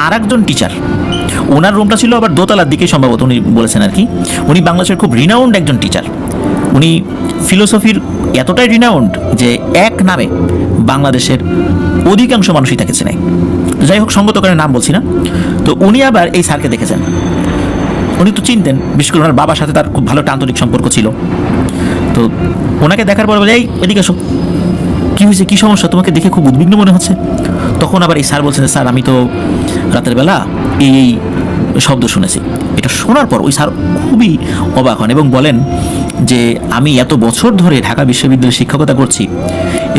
আর একজন টিচার, ওনার রুমটা ছিল আবার দোতলার দিকেই সম্ভবত উনি বলেছেন আর কি। উনি বাংলাদেশের খুব রিনাউন্ড একজন টিচার, উনি ফিলোসফির এতটাই রিনাউন্ড যে এক নামে বাংলাদেশের অধিকাংশ মানুষই তাকে চেনে। তো যাই হোক, সঙ্গত করে নাম বলছি না। তো উনি আবার এই স্যারকে দেখেছেন, উনি তো চিনতেন, বিশেষ করে ওনার বাবার সাথে তার খুব ভালো আন্তরিক সম্পর্ক ছিল। তো ওনাকে দেখার পর বলে, এই এদিকে এসো, কী হয়েছে, কী সমস্যা, তোমাকে দেখে খুব উদ্বিগ্ন মনে হচ্ছে। তখন আবার এই স্যার বলছেন, স্যার আমি তো রাতের বেলা এই শব্দ শুনেছি। এটা শোনার পর ওই স্যার খুবই অবাক হন এবং বলেন যে আমি এত বছর ধরে ঢাকা বিশ্ববিদ্যালয়ে শিক্ষকতা করছি,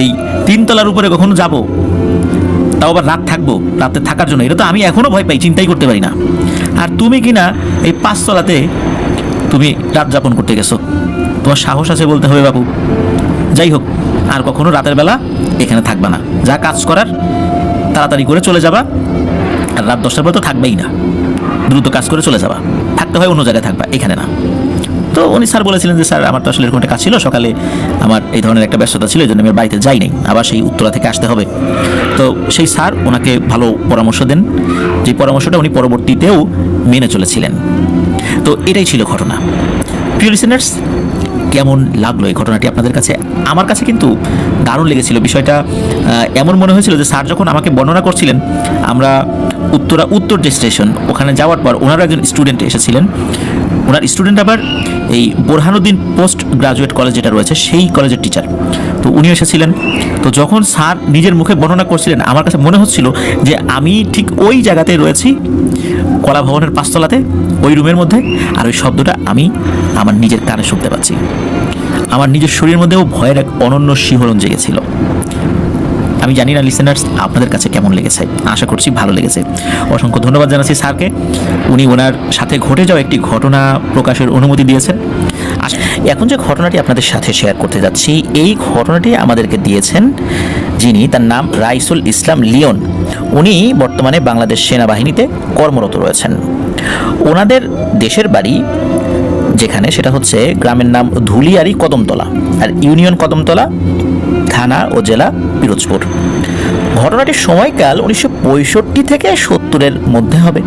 এই 3 তলার উপরে কখনো যাব, তাও আবার রাত থাকবো, রাতে থাকার জন্য, এটা তো আমি এখনও ভয় পাই, চিন্তাই করতে পারি না। আর তুমি কিনা এই 5 তলাতে তুমি রাত যাপন করতে গেছো, তোমার সাহস আছে বলতে হবে বাবু। যাই হোক, আর কখনো রাতের বেলা এখানে থাকবা না, যা কাজ করার তাড়াতাড়ি করে চলে যাবা, আর রাত 10টার পরে তো থাকবেই না, দ্রুত কাজ করে চলে যাবা, থাকতে হয় অন্য জায়গায় থাকবা, এখানে না। তো উনি স্যার বলেছিলেন যে স্যার আমার তো আসলে এরকম একটা কাজ ছিল, সকালে আমার এই ধরনের একটা ব্যস্ততা ছিল, এই জন্য আমি বাড়িতে যাই নাই, আবার সেই উত্তরা থেকে আসতে হবে। তো সেই স্যার ওনাকে ভালো পরামর্শ দেন, যে পরামর্শটা উনি পরবর্তীতেও মেনে চলেছিলেন। তো এটাই ছিল ঘটনা। প্রিয় লিসেনার্স, কেমন লাগলো এই ঘটনাটি আপনাদের কাছে? আমার কাছে কিন্তু দারুণ লেগেছিল বিষয়টা। এমন মনে হয়েছিল যে স্যার যখন আমাকে বর্ণনা করছিলেন, আমরা উত্তর যে স্টেশন ওখানে যাওয়ার পর ওনারও একজন স্টুডেন্ট এসেছিলেন। ওনার স্টুডেন্ট আবার এই বোরহানুদ্দিন পোস্ট গ্রাজুয়েট কলেজ যেটা রয়েছে সেই কলেজের টিচার, তো উনি এসেছিলেন। তো যখন স্যার নিজের মুখে বর্ণনা করছিলেন, আমার কাছে মনে হচ্ছিল যে আমি ঠিক ওই জায়গাতে রয়েছি, কলা ভবনের 5 তলাতে, ওই রুমের মধ্যে, আর ওই শব্দটা আমি আমার নিজের কানে শুনতে পাচ্ছি। আমার নিজের শরীরের মধ্যেও ভয়ের এক অনন্য শিহরণ জেগেছিল। আমি জানি না লিসেনার্স আপনাদের কাছে কেমন লেগেছে, আশা করছি ভালো লেগেছে। অসংখ্য ধন্যবাদ জানাচ্ছি স্যারকে, উনি ওনার সাথে ঘটে যাওয়া একটি ঘটনা প্রকাশের অনুমতি দিয়েছেন। এখন যে ঘটনাটি আপনাদের সাথে শেয়ার করতে যাচ্ছি, এই ঘটনাটি আমাদেরকে দিয়েছেন যিনি, তার নাম রাইসুল ইসলাম লিওন। উনি বর্তমানে বাংলাদেশ সেনাবাহিনীতে কর্মরত রয়েছেন। ওনাদের দেশের বাড়ি যেখানে, সেটা হচ্ছে গ্রামের নাম ধুলিয়ারি কদমতলা, আর ইউনিয়ন কদমতলা, থানা ও জেলা পিরোজপুর। ঘটনাটির সময়কাল 1965 থেকে 70-এর মধ্যে হবে।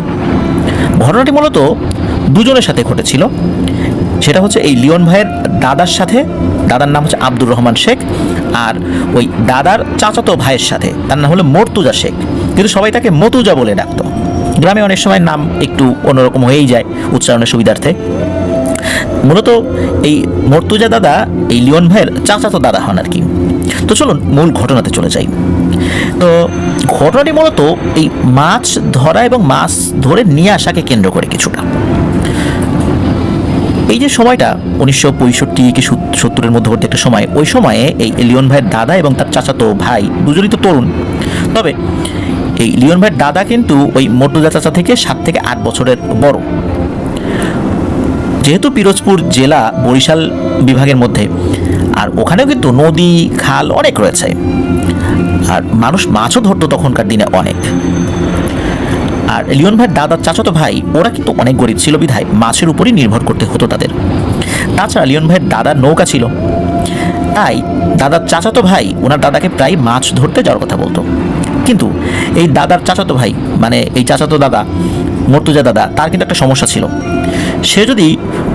ঘটনাটি মূলত দুজনের সাথে ঘটেছিল। সেটা হচ্ছে এই লিওন ভাইয়ের দাদার সাথে, দাদার নাম হচ্ছে আব্দুর রহমান শেখ, আর ওই দাদার চাচাতো ভাইয়ের সাথে, তার নাম হলো মর্তুজা শেখ, কিন্তু সবাই তাকে মতুজা বলে ডাকতো। গ্রামে অনেক সময় নাম একটু অন্যরকম হয়েই যায় উচ্চারণের সুবিধার্থে। মূলত এই মর্তুজা দাদা এই লিওন ভাইয়ের চাচাতো দাদা হন আর কি। তো চলুন মূল ঘটনাতে চলে যাই। তো ঘটনাটি মূলত এই মাছ ধরা এবং মাছ ধরে নিয়ে আসাকে কেন্দ্র করে কিছুটা। এই যে সময়টা 1965 কি 70-এর মধ্যবর্তী একটা সময়, ওই সময়ে এই লিওন ভাইয়ের দাদা এবং তার চাচাতো ভাই দুজনই তো তরুণ। তবে এই লিওন ভাইয়ের দাদা কিন্তু ওই মর্তুজা চাচা থেকে 7 থেকে 8 বছরের বড়। যেহেতু পিরোজপুর জেলা বরিশাল বিভাগের মধ্যে, আর ওখানেও কিন্তু নদী খাল অনেক রয়েছে, আর মানুষ মাছও ধরতো তখনকার দিনে অনেক। আর লিওন ভাইয়ের দাদার চাচাতো ভাই ওরা কিন্তু অনেক গরিব ছিল, বিধায় মাছের উপরই নির্ভর করতে হতো তাদের। তাছাড়া লিওন ভাইয়ের দাদার নৌকা ছিল, তাই দাদার চাচাতো ভাই ওনার দাদাকে প্রায় মাছ ধরতে যাওয়ার কথা বলতো। কিন্তু এই দাদার চাচাতো ভাই, মানে এই চাচাতো দাদা মর্তুজা দাদা, তার কিন্তু একটা সমস্যা ছিল। সে যদি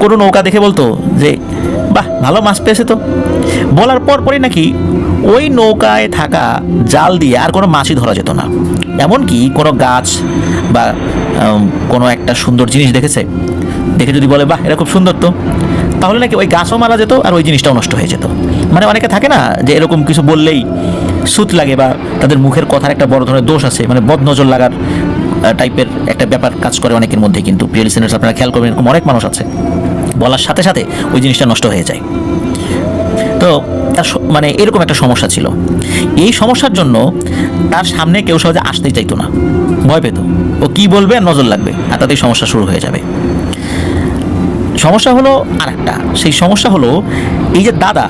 কোনো নৌকা দেখে বলতো যে বাহ ভালো মাছ পেয়েছে, তো বলার পরপরই নাকি ওই নৌকায় থাকা জাল দিয়ে আর কোনো মাছই ধরা যেত না। এমনকি কোনো গাছ বা কোনো একটা সুন্দর জিনিস দেখে যদি বলে বাহ এটা খুব সুন্দর, তো তাহলে নাকি ওই গাছও মারা যেত আর ওই জিনিসটাও নষ্ট হয়ে যেত। মানে অনেকে থাকে না যে এরকম কিছু বললেই সুত লাগে, বা তাদের মুখের কথার একটা বড় ধরনের দোষ আছে, মানে বদনজর লাগার টাইপের একটা ব্যাপার কাজ করে অনেকের মধ্যে। কিন্তু প্রিয় লিসেনার্স আপনারা খেয়াল করবেন, এরকম অনেক মানুষ আছে, বলার সাথে সাথে ওই জিনিসটা নষ্ট হয়ে যায়। তো তার মানে এরকম একটা সমস্যা ছিল। এই সমস্যার জন্য তার সামনে কেউ সহজে আসতেই চাইতো না, ভয় পেত ও কি বলবে আর নজর লাগবে, আর তাতেই সমস্যা শুরু হয়ে যাবে। সমস্যা হলো আর একটা, সেই সমস্যা হলো এই যে দাদা,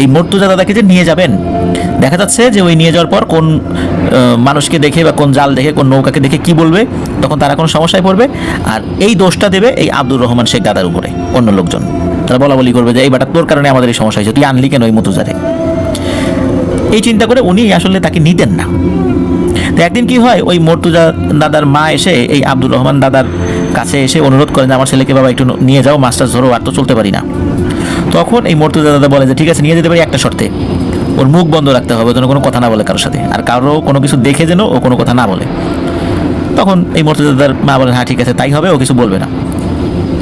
এই মর্তুজা দাদাকে যে নিয়ে যাবেন, দেখা যাচ্ছে যে ওই নিয়ে যাওয়ার পর কোন মানুষকে দেখে বা কোন জাল দেখে কোন নৌকাকে দেখে কি বলবে, তখন তারা কোনো সমস্যায় পড়বে, আর এই দোষটা দেবে এই আব্দুর রহমান শেখ দাদার উপরে অন্য লোকজন। তারা বলা বলি করবে যে এই বাটা তোর কারণে আমাদের এই সমস্যা হয়েছে, তুই আনলি কেন ওই মর্তুজারে। এই চিন্তা করে উনি আসলে তাকে নিতেন না। তো একদিন কি হয়, ওই মর্তুজা দাদার মা এসে এই আব্দুর রহমান দাদার কাছে এসে অনুরোধ করেন যে আমার ছেলেকে বাবা একটু নিয়ে যাও, মাছটা ধরো, আর তো চলতে পারি না। তখন এই মর্তুজা দাদা বলে যে ঠিক আছে নিয়ে যেতে পারি, একটা শর্তে, ওর মুখ বন্ধ রাখতে হবে, যেন কোনো কথা না বলে কারোর সাথে, আর কারো কোনো কিছু দেখে যেন ও কোনো কথা না বলে। তখন এই মর্তুজা দাদার মা বলেন হ্যাঁ ঠিক আছে তাই হবে, ও কিছু বলবে না।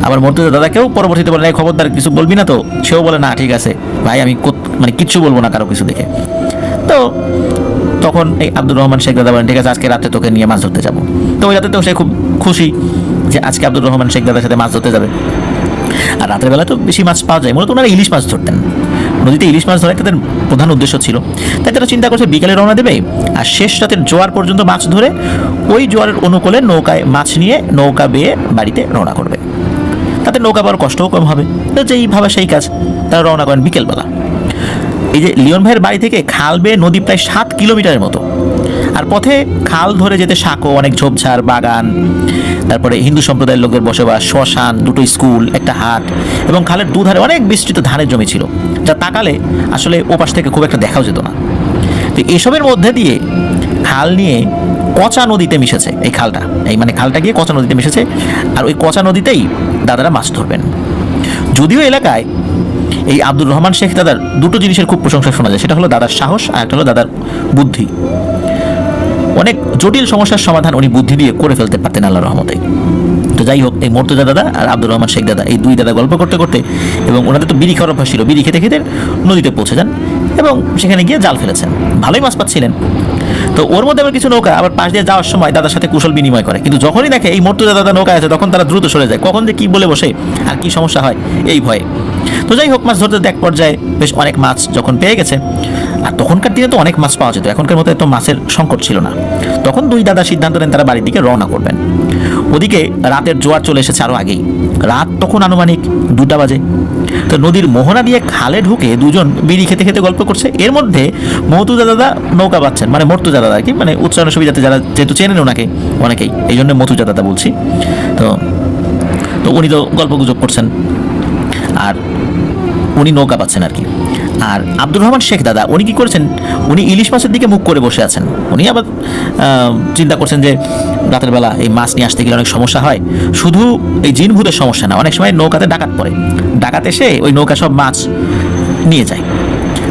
আবার মর্তুজা দাদাকেও পরবর্তীতে বলেন এই খবরদার কিছু বলবি না, তো সেও বলে না ঠিক আছে ভাই, আমি মানে কিচ্ছু বলবো না কারো কিছু দেখে। তো তখন এই আব্দুর রহমান শেখ দাদা বলেন ঠিক আছে আজকে রাতে তোকে নিয়ে মাছ ধরতে যাবো। তো ওই রাতে তো সে খুব খুশি যে আজকে আব্দুর রহমান শেখ দাদার সাথে মাছ ধরতে যাবে। আর রাতের বেলা তো বেশি মাছ পাওয়া যায়, মূলত ওনারা ইলিশ মাছ ধরতেন, নদীতে ইলিশ মাছ ধরা তাদের প্রধান উদ্দেশ্য ছিল। তাই তারা চিন্তা করছে বিকেলে রওনা দেবে, আর শেষ রাতের জোয়ার পর্যন্ত মাছ ধরে ওই জোয়ারের অনুকূলে নৌকায় মাছ নিয়ে নৌকা বেয়ে বাড়িতে রওনা করবে, তাতে নৌকা পাওয়ার কষ্টও কম হবে। তো যেই ভাবা সেই কাজ, তারা রওনা করেন বিকেলবেলা। এই যে লিওন ভাইয়ের বাড়ি থেকে খাল বেয়ে নদী প্রায় 7 কিলোমিটারের মতো, আর পথে খাল ধরে যেতে সাঁকো, অনেক ঝোপঝাড়, বাগান, তারপরে হিন্দু সম্প্রদায়ের লোকদের বসবাস, শ্মশান, দুটো স্কুল, একটা হাট এবং খালের দুধারে অনেক বিস্তৃত ধানের জমি ছিল, যা তাকালে আসলে ওপাশ থেকে খুব একটা দেখাও যেত না। তো এসবের মধ্যে দিয়ে খাল নিয়ে কচা নদীতে মিশেছে এই খালটা, এই মানে খালটা গিয়ে কচা নদীতে মিশেছে, আর ওই কচা নদীতেই দাদারা মাছ ধরবেন। যদিও এলাকায় এই আব্দুর রহমান শেখ দাদার দুটো জিনিসের খুব প্রশংসা শোনা যায়, সেটা হলো দাদার সাহস আর একটা হলো দাদার বুদ্ধি। অনেক জটিল সমস্যার সমাধান উনি বুদ্ধি দিয়ে করে ফেলতে পারতেন আল্লাহর রহমতে। তো যাই হোক, এই মর্তুজা দাদা আর আব্দুর রহমান শেখ দাদা, এই দুই দাদা গল্প করতে করতে, এবং ওনাদের তো বিড়ি খাওয়ার অভ্যাস ছিল, বিড়ি খেতে খেতে নদীতে পৌঁছে যান এবং সেখানে গিয়ে জাল ফেলেছেন, ভালোই মাছ পাচ্ছিলেন। তো ওর মধ্যে আবার কিছু নৌকা আবার পাশ দিয়ে যাওয়ার সময় দাদার সাথে কুশল বিনিময় করে, কিন্তু যখনই দেখে এই মর্তুজা দাদা নৌকা আছে তখন তারা দ্রুত সরে যায়, কখন যে কি বলে বসে আর কি সমস্যা হয় এই ভয়ে। তো যাই হোক, মাছ ধরতে এক পর্যায়ে বেশ অনেক মাছ যখন পেয়ে গেছে, আর তখনকার দিনে তো অনেক মাছ পাওয়া যেত, এখনকার মতো এত মাছের সংকট ছিল না, তখন দুই দাদা সিদ্ধান্ত নেন তারা বাড়ির দিকে রওনা করবেন। ওদিকে রাতের জোয়ার চলে এসেছে আরও আগেই, রাত তখন আনুমানিক 2টা বাজে। তো নদীর মোহনা দিয়ে খালে ঢুকে দুজন বিড়ি খেতে খেতে গল্প করছে, এর মধ্যে মতুজা দাদা নৌকা বাচ্ছেন, মানে মর্তুজা দাদা আর কি, মানে উচ্চারণের সুবিধাতে যারা যেহেতু চেনেন ওনাকে অনেকেই, এই জন্য মতুজা দাদা বলছি। তো তো উনি তো গল্প গুজব করছেন আর উনি নৌকা পাচ্ছেন আর কি। আর আব্দুর রহমান শেখ দাদা উনি কী করেছেন, উনি ইলিশ মাছের দিকে মুখ করে বসে আছেন। উনি আবার চিন্তা করছেন যে রাতের বেলা এই মাছ নিয়ে আসতে গেলে অনেক সমস্যা হয়, শুধু এই জিন ভূতের সমস্যা না, অনেক সময় নৌকাতে ডাকাত পড়ে, ডাকাত এসে ওই নৌকা সব মাছ নিয়ে যায়,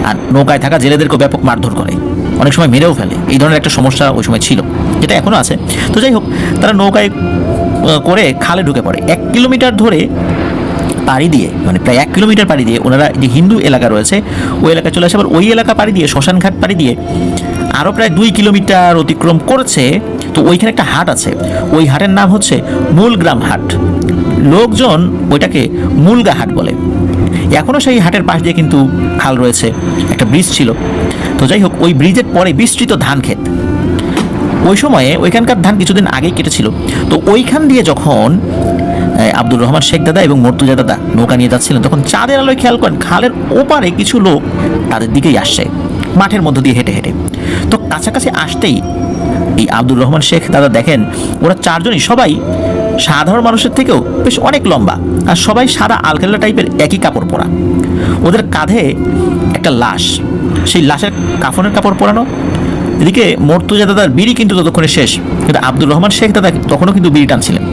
আর নৌকায় থাকা জেলেদেরকেও ব্যাপক মারধর করে, অনেক সময় মেরেও ফেলে। এই ধরনের একটা সমস্যা ওই সময় ছিল, যেটা এখনও আছে। তো যাই হোক, তারা নৌকায় করে খালে ঢুকে পড়ে। 1 কিলোমিটার ধরে পাড়ি দিয়ে, মানে প্রায় 1 কিলোমিটার পাড়ি দিয়ে ওনারা যে হিন্দু এলাকা রয়েছে ওই এলাকায় চলে আসে, আবার ওই এলাকা পাড়ি দিয়ে শ্মশানঘাট পাড়ি দিয়ে আরও প্রায় 2 কিলোমিটার অতিক্রম করেছে। তো ওইখানে একটা হাট আছে, ওই হাটের নাম হচ্ছে মূলগ্রাম হাট, লোকজন ওইটাকে মূলগা হাট বলে। এখনও সেই হাটের পাশ দিয়ে কিন্তু খাল রয়েছে, একটা ব্রিজ ছিল। তো যাই হোক, ওই ব্রিজের পরে বিস্তৃত ধান ক্ষেত, ওই সময়ে ওইখানকার ধান কিছুদিন আগেই কেটেছিল। তো ওইখান দিয়ে যখন আব্দুর রহমান শেখ দাদা এবং মর্তুজা দাদা নৌকা নিয়ে যাচ্ছিলেন, তখন চাঁদের আলোয় খেয়াল করেন খালের ওপারে কিছু লোক তাদের দিকেই আসছে মাঠের মধ্য দিয়ে হেঁটে হেঁটে। তো কাছাকাছি আসতেই এই আব্দুর রহমান শেখ দাদা দেখেন ওরা চারজনই সবাই সাধারণ মানুষের থেকেও বেশ অনেক লম্বা, আর সবাই সাদা আলখাল্লা টাইপের একই কাপড় পরা। ওদের কাঁধে একটা লাশ, সেই লাশের কাফনের কাপড় পরানো। এদিকে মর্তুজা দাদার বিড়ি কিন্তু ততক্ষণে শেষ, কিন্তু আব্দুর রহমান শেখ দাদা তখনও কিন্তু বিড়ি টানছিলেন।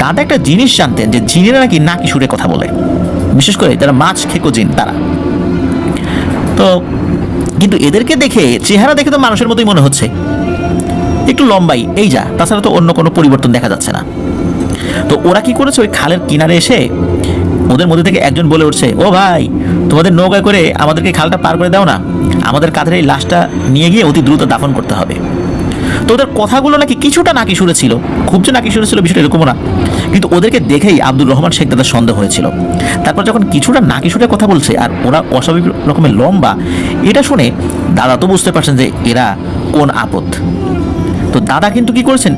দাদা একটা জিনিস জানতেন যে জিনেরা নাকি সুরে কথা বলে, বিশেষ করে যারা মাছ খেকো জিন তারা। তো কিন্তু এদেরকে দেখে, চেহারা দেখে তো মানুষের মতোই মনে হচ্ছে, একটু লম্বাই এই যা, তাছাড়া তো অন্য কোনো পরিবর্তন দেখা যাচ্ছে না। তো ওরা কি করেছে, ওই খালের কিনারে এসে ওদের মধ্যে থেকে একজন বলে উঠছে, ও ভাই, তোমাদের নৌকায় করে আমাদেরকে খালটা পার করে দাও না, আমাদের কাঁধের এই লাশটা নিয়ে গিয়ে অতি দ্রুত দাফন করতে হবে। তো ওদের কথাগুলো নাকি কিছুটা নাকি সুরে ছিল, খুব যে নাকি সুরে ছিল বিষয়টা এরকমও না, কিন্তু ওদেরকে দেখেই আব্দুর রহমান শেখ দাদার সন্দেহ হয়েছিল। তারপর যখন কিছুটা নাকি সুরে কথা বলছে আর ওরা অস্বাভাবিক রকমের লম্বা, এটা শুনে দাদা তো বুঝতে পারছেন যে এরা কোন আপদ। তো দাদা কিন্তু কি করেছেন,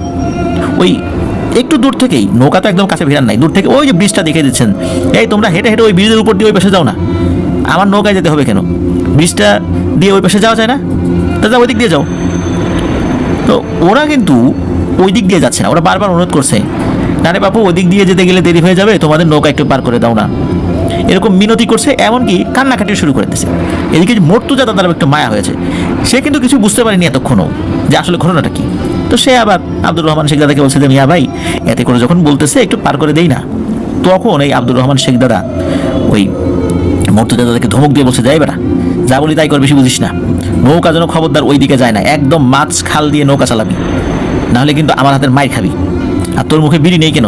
ওই একটু দূর থেকেই, নৌকা তো একদম কাছে ভিড়ান নাই, দূর থেকে ওই যে ব্রিজটা দেখে দিচ্ছেন, এই তোমরা হেঁটে হেঁটে ওই ব্রিজের উপর দিয়ে ওই পাশে যাও না, আমার নৌকায় যেতে হবে কেন, ব্রিজটা দিয়ে ওই পাশে যাওয়া যায় না, দাদা ওই দিক দিয়ে যাও। তো ওরা কিন্তু ওই দিক দিয়ে যাচ্ছে না, ওরা বারবার অনুরোধ করছে, না রে বাপু, ওই দিক দিয়ে যেতে গেলে দেরি হয়ে যাবে, তোমাদের নৌকা একটু পার করে দাও না, এরকম মিনতি করছে, এমনকি কান্নাকাটি শুরু করে দিচ্ছে। এদিকে মর্তুজা দাদার একটু মায়া হয়েছে, সে কিন্তু কিছু বুঝতে পারেনি এতক্ষণও যে আসলে ঘটনাটা কি। তো সে আবার আব্দুর রহমান শেখ দাদাকে বলছে যে, মিয়া ভাই, এতে করে যখন বলতেছে একটু পার করে দেই না। তখন এই আব্দুর রহমান শেখ দাদা ওই মর্তুজা দাদাকে ধমক দিয়ে বলছে, যাই বেটা, যা বলি তাই কর, বেশি বুঝিস না, নৌকা যেন খবরদার ওই দিকে যায় না, একদম মাছ খাল দিয়ে নৌকা চালাবি, নাহলে কিন্তু আমার হাতের মায়ের খাবি। আর তোর মুখে বিড়ি নেই কেন,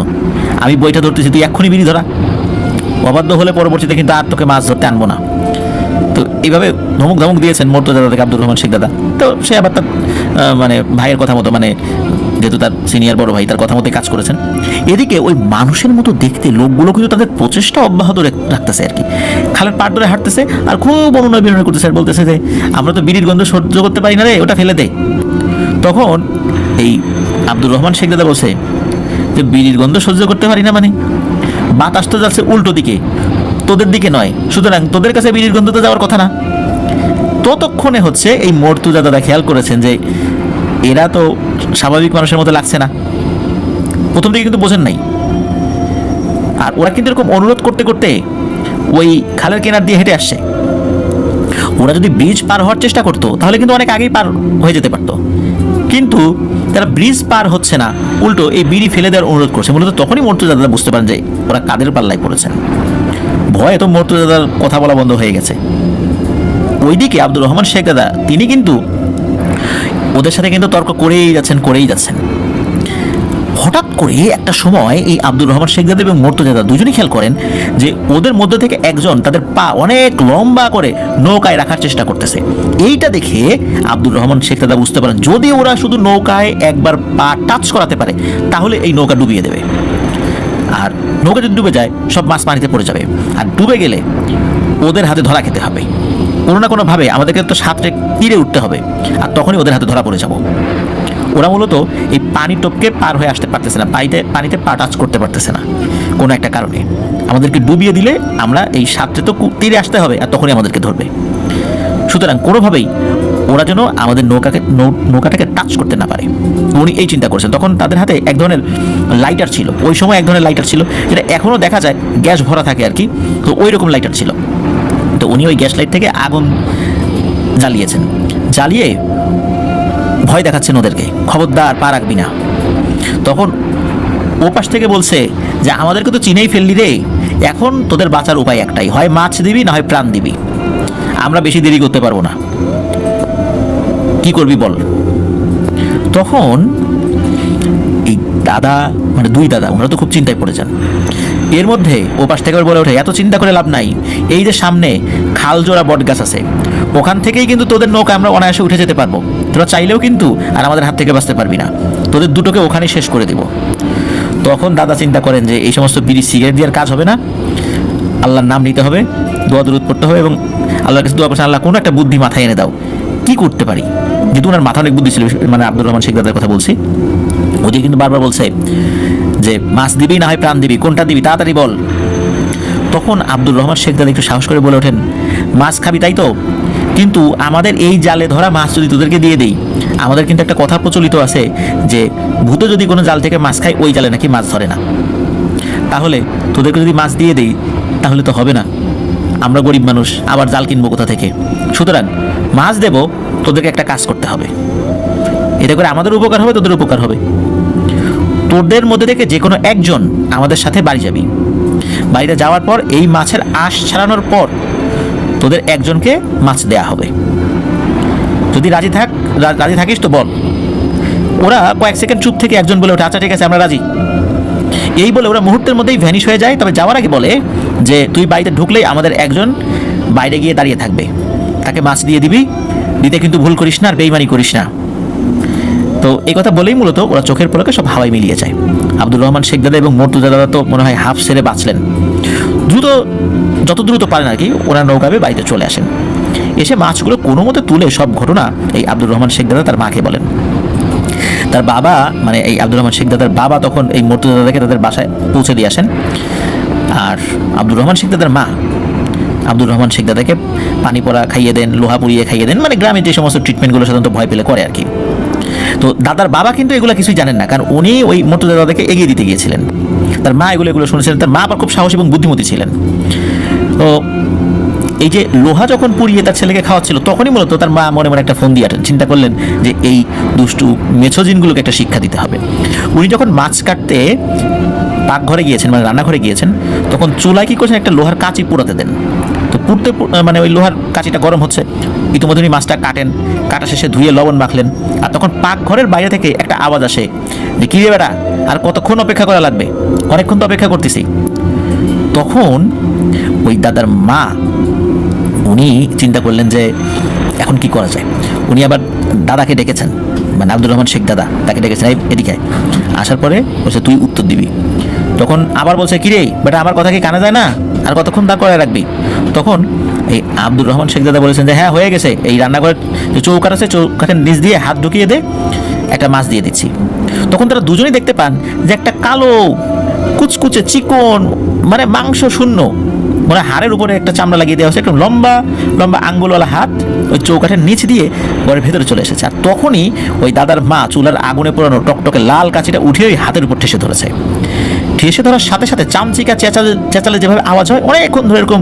আমি বইটা ধরতেছি, তুই এক্ষুনি বিড়ি ধরা, অবাধ্য হলে পরবর্তীতে কিন্তু আর তোকে মাছ ধরতে আনবো না। তো এইভাবে ধমক দিয়েছেন মর্তুজা দাদাকে আব্দুর রহমান শেখ দাদা। তো সে আবার তার মানে ভাইয়ের কথা মতো, মানে যেহেতু তার সিনিয়র বড় ভাই, তার কথা মতোই কাজ করেছেন। এদিকে ওই মানুষের মতো দেখতে লোকগুলো কিন্তু তাদের প্রচেষ্টা অব্যাহত রাখতেছে আর কি, খালের পাড় ধরে হাঁটতেছে আর খুব অনুনয় বিনয় করতেছে, আর বলতেছে যে আমরা তো বিড়ির গন্ধ সহ্য করতে পারি না রে, ওটা ফেলে দে। তখন এই আব্দুর রহমান শেখ দাদা বলছে যে বিড়ির গন্ধ সহ্য করতে পারি না মানে, বাতাস তো যাচ্ছে উল্টো দিকে, তোদের দিকে নয়, সুতরাং তোদের কাছে বিড়ির গন্ধ তো যাওয়ার কথা না। ততক্ষণে হচ্ছে এই মর্তুজা দাদা খেয়াল করেছেন যে এরা তো স্বাভাবিক মানুষের মতো লাগছে না। প্রথম দিকে কিন্তু বোঝেন নাই। আর ওরা কিন্তু এরকম অনুরোধ করতে করতে ওই খালের কিনার দিয়ে হেঁটে আসছে। ওরা যদি ব্রিজ পার হওয়ার চেষ্টা করতো তাহলে কিন্তু অনেক আগেই পার হয়ে যেতে পারতো, কিন্তু তারা ব্রিজ পার হচ্ছে না, উল্টো এই বিড়ি ফেলে দেওয়ার অনুরোধ করছে। মূলত তখনই মর্তুজাদারা বুঝতে পারেন যে ওরা কাদের পাল্লায় পড়েছেন। ভয়ে তো মর্তুজাদার কথা বলা বন্ধ হয়ে গেছে। ওইদিকে আব্দুর রহমান শেখ দাদা তিনি কিন্তু ওদের সাথে কিন্তু তর্ক করেই যাচ্ছেন। হঠাৎ করে একটা সময় এই আব্দুর রহমান শেখ দাদা এবং মর্তুজাদা দুজনেই খেয়াল করেন যে ওদের মধ্যে থেকে একজন তাদের পা অনেক লম্বা করে নৌকায় রাখার চেষ্টা করতেছে। এইটা দেখে আব্দুর রহমান শেখ দাদা বুঝতে পারেন যদি ওরা শুধু নৌকায় একবার পা টাচ করাতে পারে তাহলে এই নৌকা ডুবিয়ে দেবে। আর নৌকা যদি ডুবে যায় সব মাছ পানিতে পড়ে যাবে, আর ডুবে গেলে ওদের হাতে ধরা খেতে হবে। কোনো না কোনোভাবে আমাদেরকে তো সাঁতরে তীরে উঠতে হবে, আর তখনই ওদের হাতে ধরা পড়ে যাব। ওরা মূলত এই পানি টপকে পার হয়ে আসতে পারতেছে না, পানিতে পা টাচ করতে পারতেছে না কোনো একটা কারণে। আমাদেরকে ডুবিয়ে দিলে আমরা এই সাঁতরে তো তীরে আসতে হবে, আর তখনই আমাদেরকে ধরবে। সুতরাং কোনোভাবেই ওরা যেন আমাদের নৌকাটাকে টাচ করতে না পারে, উনি এই চিন্তা করছেন। তখন তাদের হাতে এক ধরনের লাইটার ছিল, ওই সময় এক ধরনের লাইটার ছিল যেটা এখনও দেখা যায় গ্যাস ভরা থাকে আর কি, তো ওই রকম লাইটার ছিল। তো উনি ওই গ্যাস লাইট থেকে আগুন জ্বালিয়ে ভয় দেখাচ্ছেন ওদেরকে, খবরদার পা রাখবি না। তখন ও পাশ থেকে বলছে যে আমাদেরকে তো চিনেই ফেললি রে, এখন তোদের বাঁচার উপায় একটাই, হয় মাছ দিবি না হয় প্রাণ দিবি, আমরা বেশি দেরি করতে পারবো না, কি করবি বল। তখন এই দাদা মানে দুই দাদা ওনারা তো খুব চিন্তায় পড়ে যান। এর মধ্যে ও পাশ থেকে বলে ওঠে, এত চিন্তা করে লাভ নাই, এই যে সামনে খালজোড়া বট গাছ আছে, ওখান থেকেই কিন্তু তোদের নৌকা আমরা অনায়াসে উঠে যেতে পারবো, তোরা চাইলেও কিন্তু আর আমাদের হাত থেকে বাঁচতে পারবি না, তোদের দুটোকে ওখানেই শেষ করে দিব। তখন দাদা চিন্তা করেন যে এই সমস্ত বিড়ি সিগারেট দেওয়ার কাজ হবে না, আল্লাহর নাম নিতে হবে, দোয়া দরুদ পড়তে হবে, এবং আল্লাহর কাছে দোয়া করছেন, আল্লাহ কোনো একটা বুদ্ধি মাথায় এনে দাও, কি করতে পারি। যেহেতু ওনার মাথা অনেক বুদ্ধি ছিল, মানে আব্দুর রহমান শেখ দাদার কথা বলছি, ওদিকে কিন্তু বারবার বলছে যে মাছ দিবি না হয় প্রাণ দিবি, কোনটা দিবি তাড়াতাড়ি বল। তখন আব্দুর রহমান শেখ দাদা একটু সাহস করে বলে ওঠেন, মাছ খাবি তাই তো, কিন্তু আমাদের এই জালে ধরা মাছ যদি তোদেরকে দিয়ে দেই, আমাদের কিন্তু একটা কথা প্রচলিত আছে যে ভূত যদি কোনো জাল থেকে মাছ খায় ওই জালে নাকি মাছ ধরে না, তাহলে তোদেরকে যদি মাছ দিয়ে দেই তাহলে তো হবে না, আমরা গরিব মানুষ, আবার জাল কিনবো কোথা থেকে। সুতরাং মাছ দেব, তোদেরকে একটা কাজ করতে হবে, এটা করে আমাদের উপকার হবে, তোদের উপকার হবে। তোদের মধ্যে থেকে যে কোনো একজন আমাদের সাথে বাড়ি যাবি, বাড়িতে যাওয়ার পর এই মাছের আঁশ ছাড়ানোর পর তোদের একজনকে মাছ দেয়া হবে, যদি রাজি থাকিস তো বল। ওরা কয়েক সেকেন্ড চুপ থেকে একজন বলে ওঠে, আচ্ছা ঠিক আছে আমরা রাজি। এই বলে ওরা মুহূর্তের মধ্যেই ভ্যানিশ হয়ে যায়। তবে যাওয়ার আগে বলে যে তুই বাড়িতে ঢুকলেই আমাদের একজন বাইরে গিয়ে দাঁড়িয়ে থাকবে, তাকে মাছ দিয়ে দিবি, দিতে কিন্তু ভুল করিস না আর বেইমানি করিস না। তো এই কথা বলেই মূলত ওরা চোখের পলকে সব হাওয়ায় মিলিয়ে যায়। আব্দুর রহমান শেখ দাদা এবং মর্তুজা দাদা তো মনে হয় হাফ সেরে বাঁচলেন। যত দ্রুত পারেন আর কি ওরা নৌকাবে বাড়িতে চলে আসেন। এসে মাছগুলো কোনো মতে তুলে সব ঘটনা এই আব্দুর রহমান শেখ দাদা তার মাকে বলেন। তার বাবা মানে এই আব্দুর রহমান শেখ দাদার বাবা তখন এই মর্তুজা দাদাকে তাদের বাসায় পৌঁছে দিয়ে আসেন। আর আব্দুর রহমান শেখ দাদার মা আব্দুর রহমান শেখ দাদাকে পানি পড়া খাইয়ে দেন, লোহা পুড়িয়ে খাইয়ে দেন, মানে গ্রামে যে সমস্ত ট্রিটমেন্টগুলো সাধারণত ভয় পেলে করে আর কি। তো দাদার বাবা কিন্তু এগুলো কিছুই জানেন না, কারণ উনি ওই মর্তুজা দাদাকে এগিয়ে দিতে গিয়েছিলেন। তার মা এগুলো শুনেছিলেন। তার মা আবার খুব সাহসী এবং বুদ্ধিমতী ছিলেন। তো এই যে লোহা যখন পুড়িয়ে তার ছেলেকে খাওয়াচ্ছিল, তখনই মূলত তার মা মনে মনে একটা ফোন দিয়ে চিন্তা করলেন যে এই দুষ্টু মেছোজিনগুলোকে একটা শিক্ষা দিতে হবে। উনি যখন মাছ কাটতে পাকঘরে গিয়েছেন, মানে রান্নাঘরে গিয়েছেন, তখন চুলায় কি করছেন, একটা লোহার কাঁচি পোড়াতে দেন। তো পুড়তে মানে ওই লোহার কাঁচিটা গরম হচ্ছে, ইতিমধ্যে উনি মাছটা কাটা শেষে ধুয়ে লবণ মাখলেন। আর তখন পাকঘরের বাইরে থেকে একটা আওয়াজ আসে যে কি রে বেটা, আর কতক্ষণ অপেক্ষা করা লাগবে, অনেকক্ষণ তো অপেক্ষা করতেছি। তখন ওই দাদার মা উনি চিন্তা করলেন যে এখন কি করা যায়। উনি আবার দাদাকে ডেকেছেন, মানে আব্দুর রহমান শেখ দাদা তাকে ডেকেছেন, এদিকে আসার পরে বলছে তুই উত্তর দিবি। তখন আবার বলছে কিরে বেটা, আমার কথা কি কানে যায় না, আর কতক্ষণ দাঁড় করে রাখবি। তখন এই আব্দুর রহমান শেখ দাদা বলেছেন যে হ্যাঁ হয়ে গেছে, এই রান্নাঘরের যে চৌকাঠ আছে চৌকাঠের নিচ দিয়ে হাত ঢুকিয়ে দে, একটা মাছ দিয়ে দিচ্ছি। তখন তারা দুজনেই দেখতে পান যে একটা কালো কুচকুচে চিকন মানে মাংস শূন্য মনে হয় হাড়ের উপরে একটা চামড়া লাগিয়ে দেওয়া হয়েছে, একটু লম্বা লম্বা আঙ্গুলওয়ালা হাত ওই চৌকাঠের নিচ দিয়ে ঘরের ভেতরে চলে এসেছে। আর তখনই ওই দাদার মা চুলার আগুনে পোড়ানো টকটকে লাল কাঁচিটা উঠে ওই হাতের উপর ঠেসে ধরেছে। ঠেসে ধরার সাথে সাথে চামচিকা চেঁচালে যেভাবে আওয়াজ হয়, অনেকক্ষণ ধরে এরকম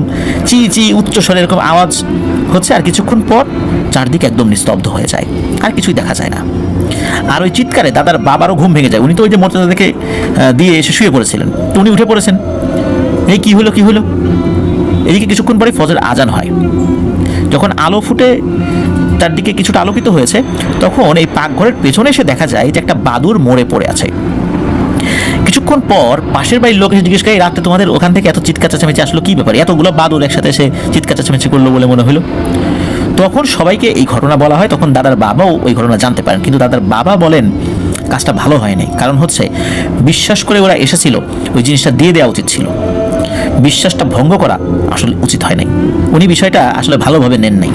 চি চি উচ্চস্বরে এরকম আওয়াজ হচ্ছে। আর কিছুক্ষণ পর চারদিকে একদম নিস্তব্ধ হয়ে যায়, আর কিছুই দেখা যায় না। আর ওই চিৎকারে দাদার বাবারও ঘুম ভেঙে যায়। উনি তো ওই যে মর্যাদা দেখে দিয়ে এসে শুয়ে পড়েছিলেন, তো উনি উঠে পড়েছেন, এই কী হলো কী হলো। এদিকে কিছুক্ষণ পরে ফজর আজান হয়। যখন আলো ফুটে তার দিকে কিছুটা আলোকিত হয়েছে, তখন এই পাকঘরের পেছনে এসে দেখা যায় যে একটা বাদুর মরে পড়ে আছে। কিছুক্ষণ পর পাশের বাড়ির লোক এসে জিজ্ঞেস করে, রাতে তোমাদের ওখান থেকে এত চিৎকার চেঁচামেচি আসলো, কী ব্যাপার, এতগুলো বাদুর একসাথে এসে চিৎকার চেঁচামেচি করলো বলে মনে হলো। তখন সবাইকে এই ঘটনা বলা হয়। তখন দাদার বাবাও ওই ঘটনা জানতে পারেন, কিন্তু দাদার বাবা বলেন কাজটা ভালো হয়নি। কারণ হচ্ছে বিশ্বাস করে ওরা এসেছিল, ওই জিনিসটা দিয়ে দেওয়া উচিত ছিল। বিশ্বাসটা ভঙ্গ করা আসলে উচিত হয় নাই। উনি বিষয়টা আসলে ভালোভাবে নেন নাই,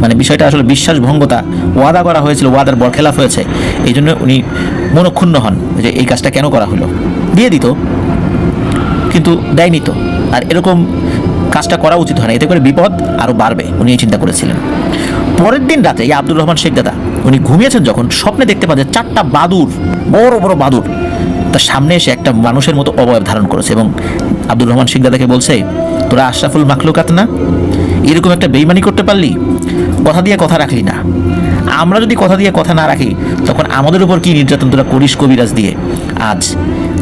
মানে বিষয়টা আসলে বিশ্বাস ভঙ্গতা, ওয়াদা করা হয়েছিল, ওয়াদার বরখেলাপ হয়েছে, এই জন্য উনি মনক্ষুণ্ণ হন যে এই কাজটা কেন করা হলো। দিয়ে দিত কিন্তু দেয়নি তো, আর এরকম কাজটা করা উচিত হয় না, এতে করে বিপদ আরও বাড়বে, উনি এই চিন্তা করেছিলেন। পরের দিন রাতে এই আব্দুর রহমান শেখ দাদা উনি ঘুমিয়েছেন যখন, স্বপ্নে দেখতে পান যে 4টা বাদুর, বড় বড় বাদুর তার সামনে এসে একটা মানুষের মতো অবয়ব ধারণ করেছে এবং আব্দুর রহমান শেখ দাদাকে বলছে, তোরা আশরাফুল মাখলুকাত না, এরকম একটা বেইমানি করতে পারলি, কথা দিয়ে কথা রাখলি না। আমরা যদি কথা দিয়ে কথা না রাখি তখন আমাদের উপর কি নির্যাতন তোরা করিস কবিরাজ দিয়ে। আজ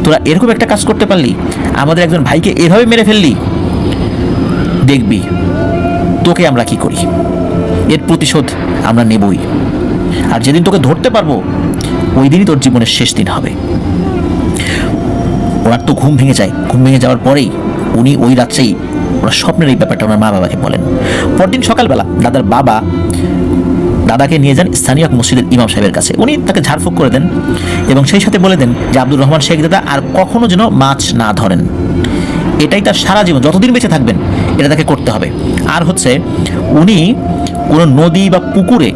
তোরা এরকম একটা কাজ করতে পারলি, আমাদের একজন ভাইকে এভাবে মেরে ফেললি, দেখবি তোকে আমরা কি করি, এর প্রতিশোধ আমরা নেবই। আর যেদিন তোকে ধরতে পারবো ওই দিনই তোর জীবনের শেষ দিন হবে। ওনার তো ঘুম ভেঙে যায়। ঘুম ভেঙে যাওয়ার পরেই উনি ওই রাত্রেই ওরা স্বপ্নের এই ব্যাপারটা ওনার মা বাবাকে বলেন। পরদিন সকালবেলা দাদার বাবা দাদাকে নিয়ে যান স্থানীয় এক মসজিদের ইমাম সাহেবের কাছে। উনি তাকে ঝাড়ফুঁক করে দেন এবং সেই সাথে বলে দেন যে আব্দুর রহমান শেখ দাদা আর কখনো যেন মাছ না ধরেন, এটাই তার সারা জীবন, যতদিন বেঁচে থাকবেন এটা তাকে করতে হবে। আর হচ্ছে উনি কোনো নদী বা পুকুরে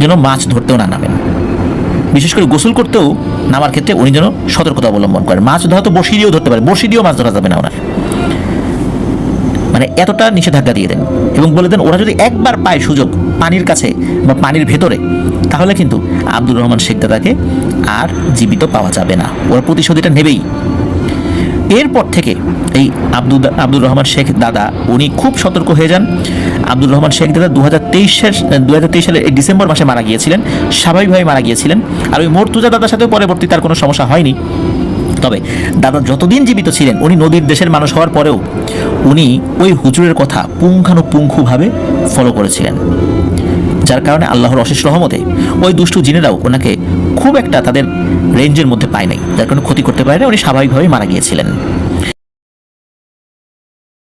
যেন মাছ ধরতেও না নামেন, বিশেষ করে গোসল করতেও নামার ক্ষেত্রে উনি যেন সতর্কতা অবলম্বন করেন। মাছ ধরা তো বড়শি দিয়েও ধরতে পারে, বড়শি দিয়েও মাছ ধরা যাবে না ওনার, মানে এতটা নিষেধাজ্ঞা দিয়ে দেন। এবং বলে দেন ওরা যদি একবার পায় সুযোগ পানির কাছে বা পানির ভেতরে, তাহলে কিন্তু আব্দুর রহমান শেখ দাদাকে আর জীবিত পাওয়া যাবে না, ওরা প্রতিশোধ এটা নেবেই। এরপর থেকে এই আব্দুর রহমান শেখ দাদা উনি খুব সতর্ক হয়ে যান। আব্দুর রহমান শেখ দাদা 2023 সালের এই ডিসেম্বর মাসে মারা গিয়েছিলেন, স্বাভাবিকভাবে মারা গিয়েছিলেন। আর ওই মর্তুজা দাদার সাথেও পরবর্তী তার কোনো সমস্যা হয়নি। তবে দাদা যতদিন জীবিত ছিলেন, উনি নদীর দেশের মানুষ হওয়ার পরেও উনি ওই হুজুরের কথা পুঙ্খানুপুঙ্খভাবে ফলো করেছিলেন, যার কারণে আল্লাহর অশেষ রহমতে ওই দুষ্টু জিনেরাও ওনাকে খুব একটা তাদের রেঞ্জের মধ্যে পায় নাই, যার কারণে ক্ষতি করতে পারে না, উনি স্বাভাবিকভাবেই মারা গিয়েছিলেন।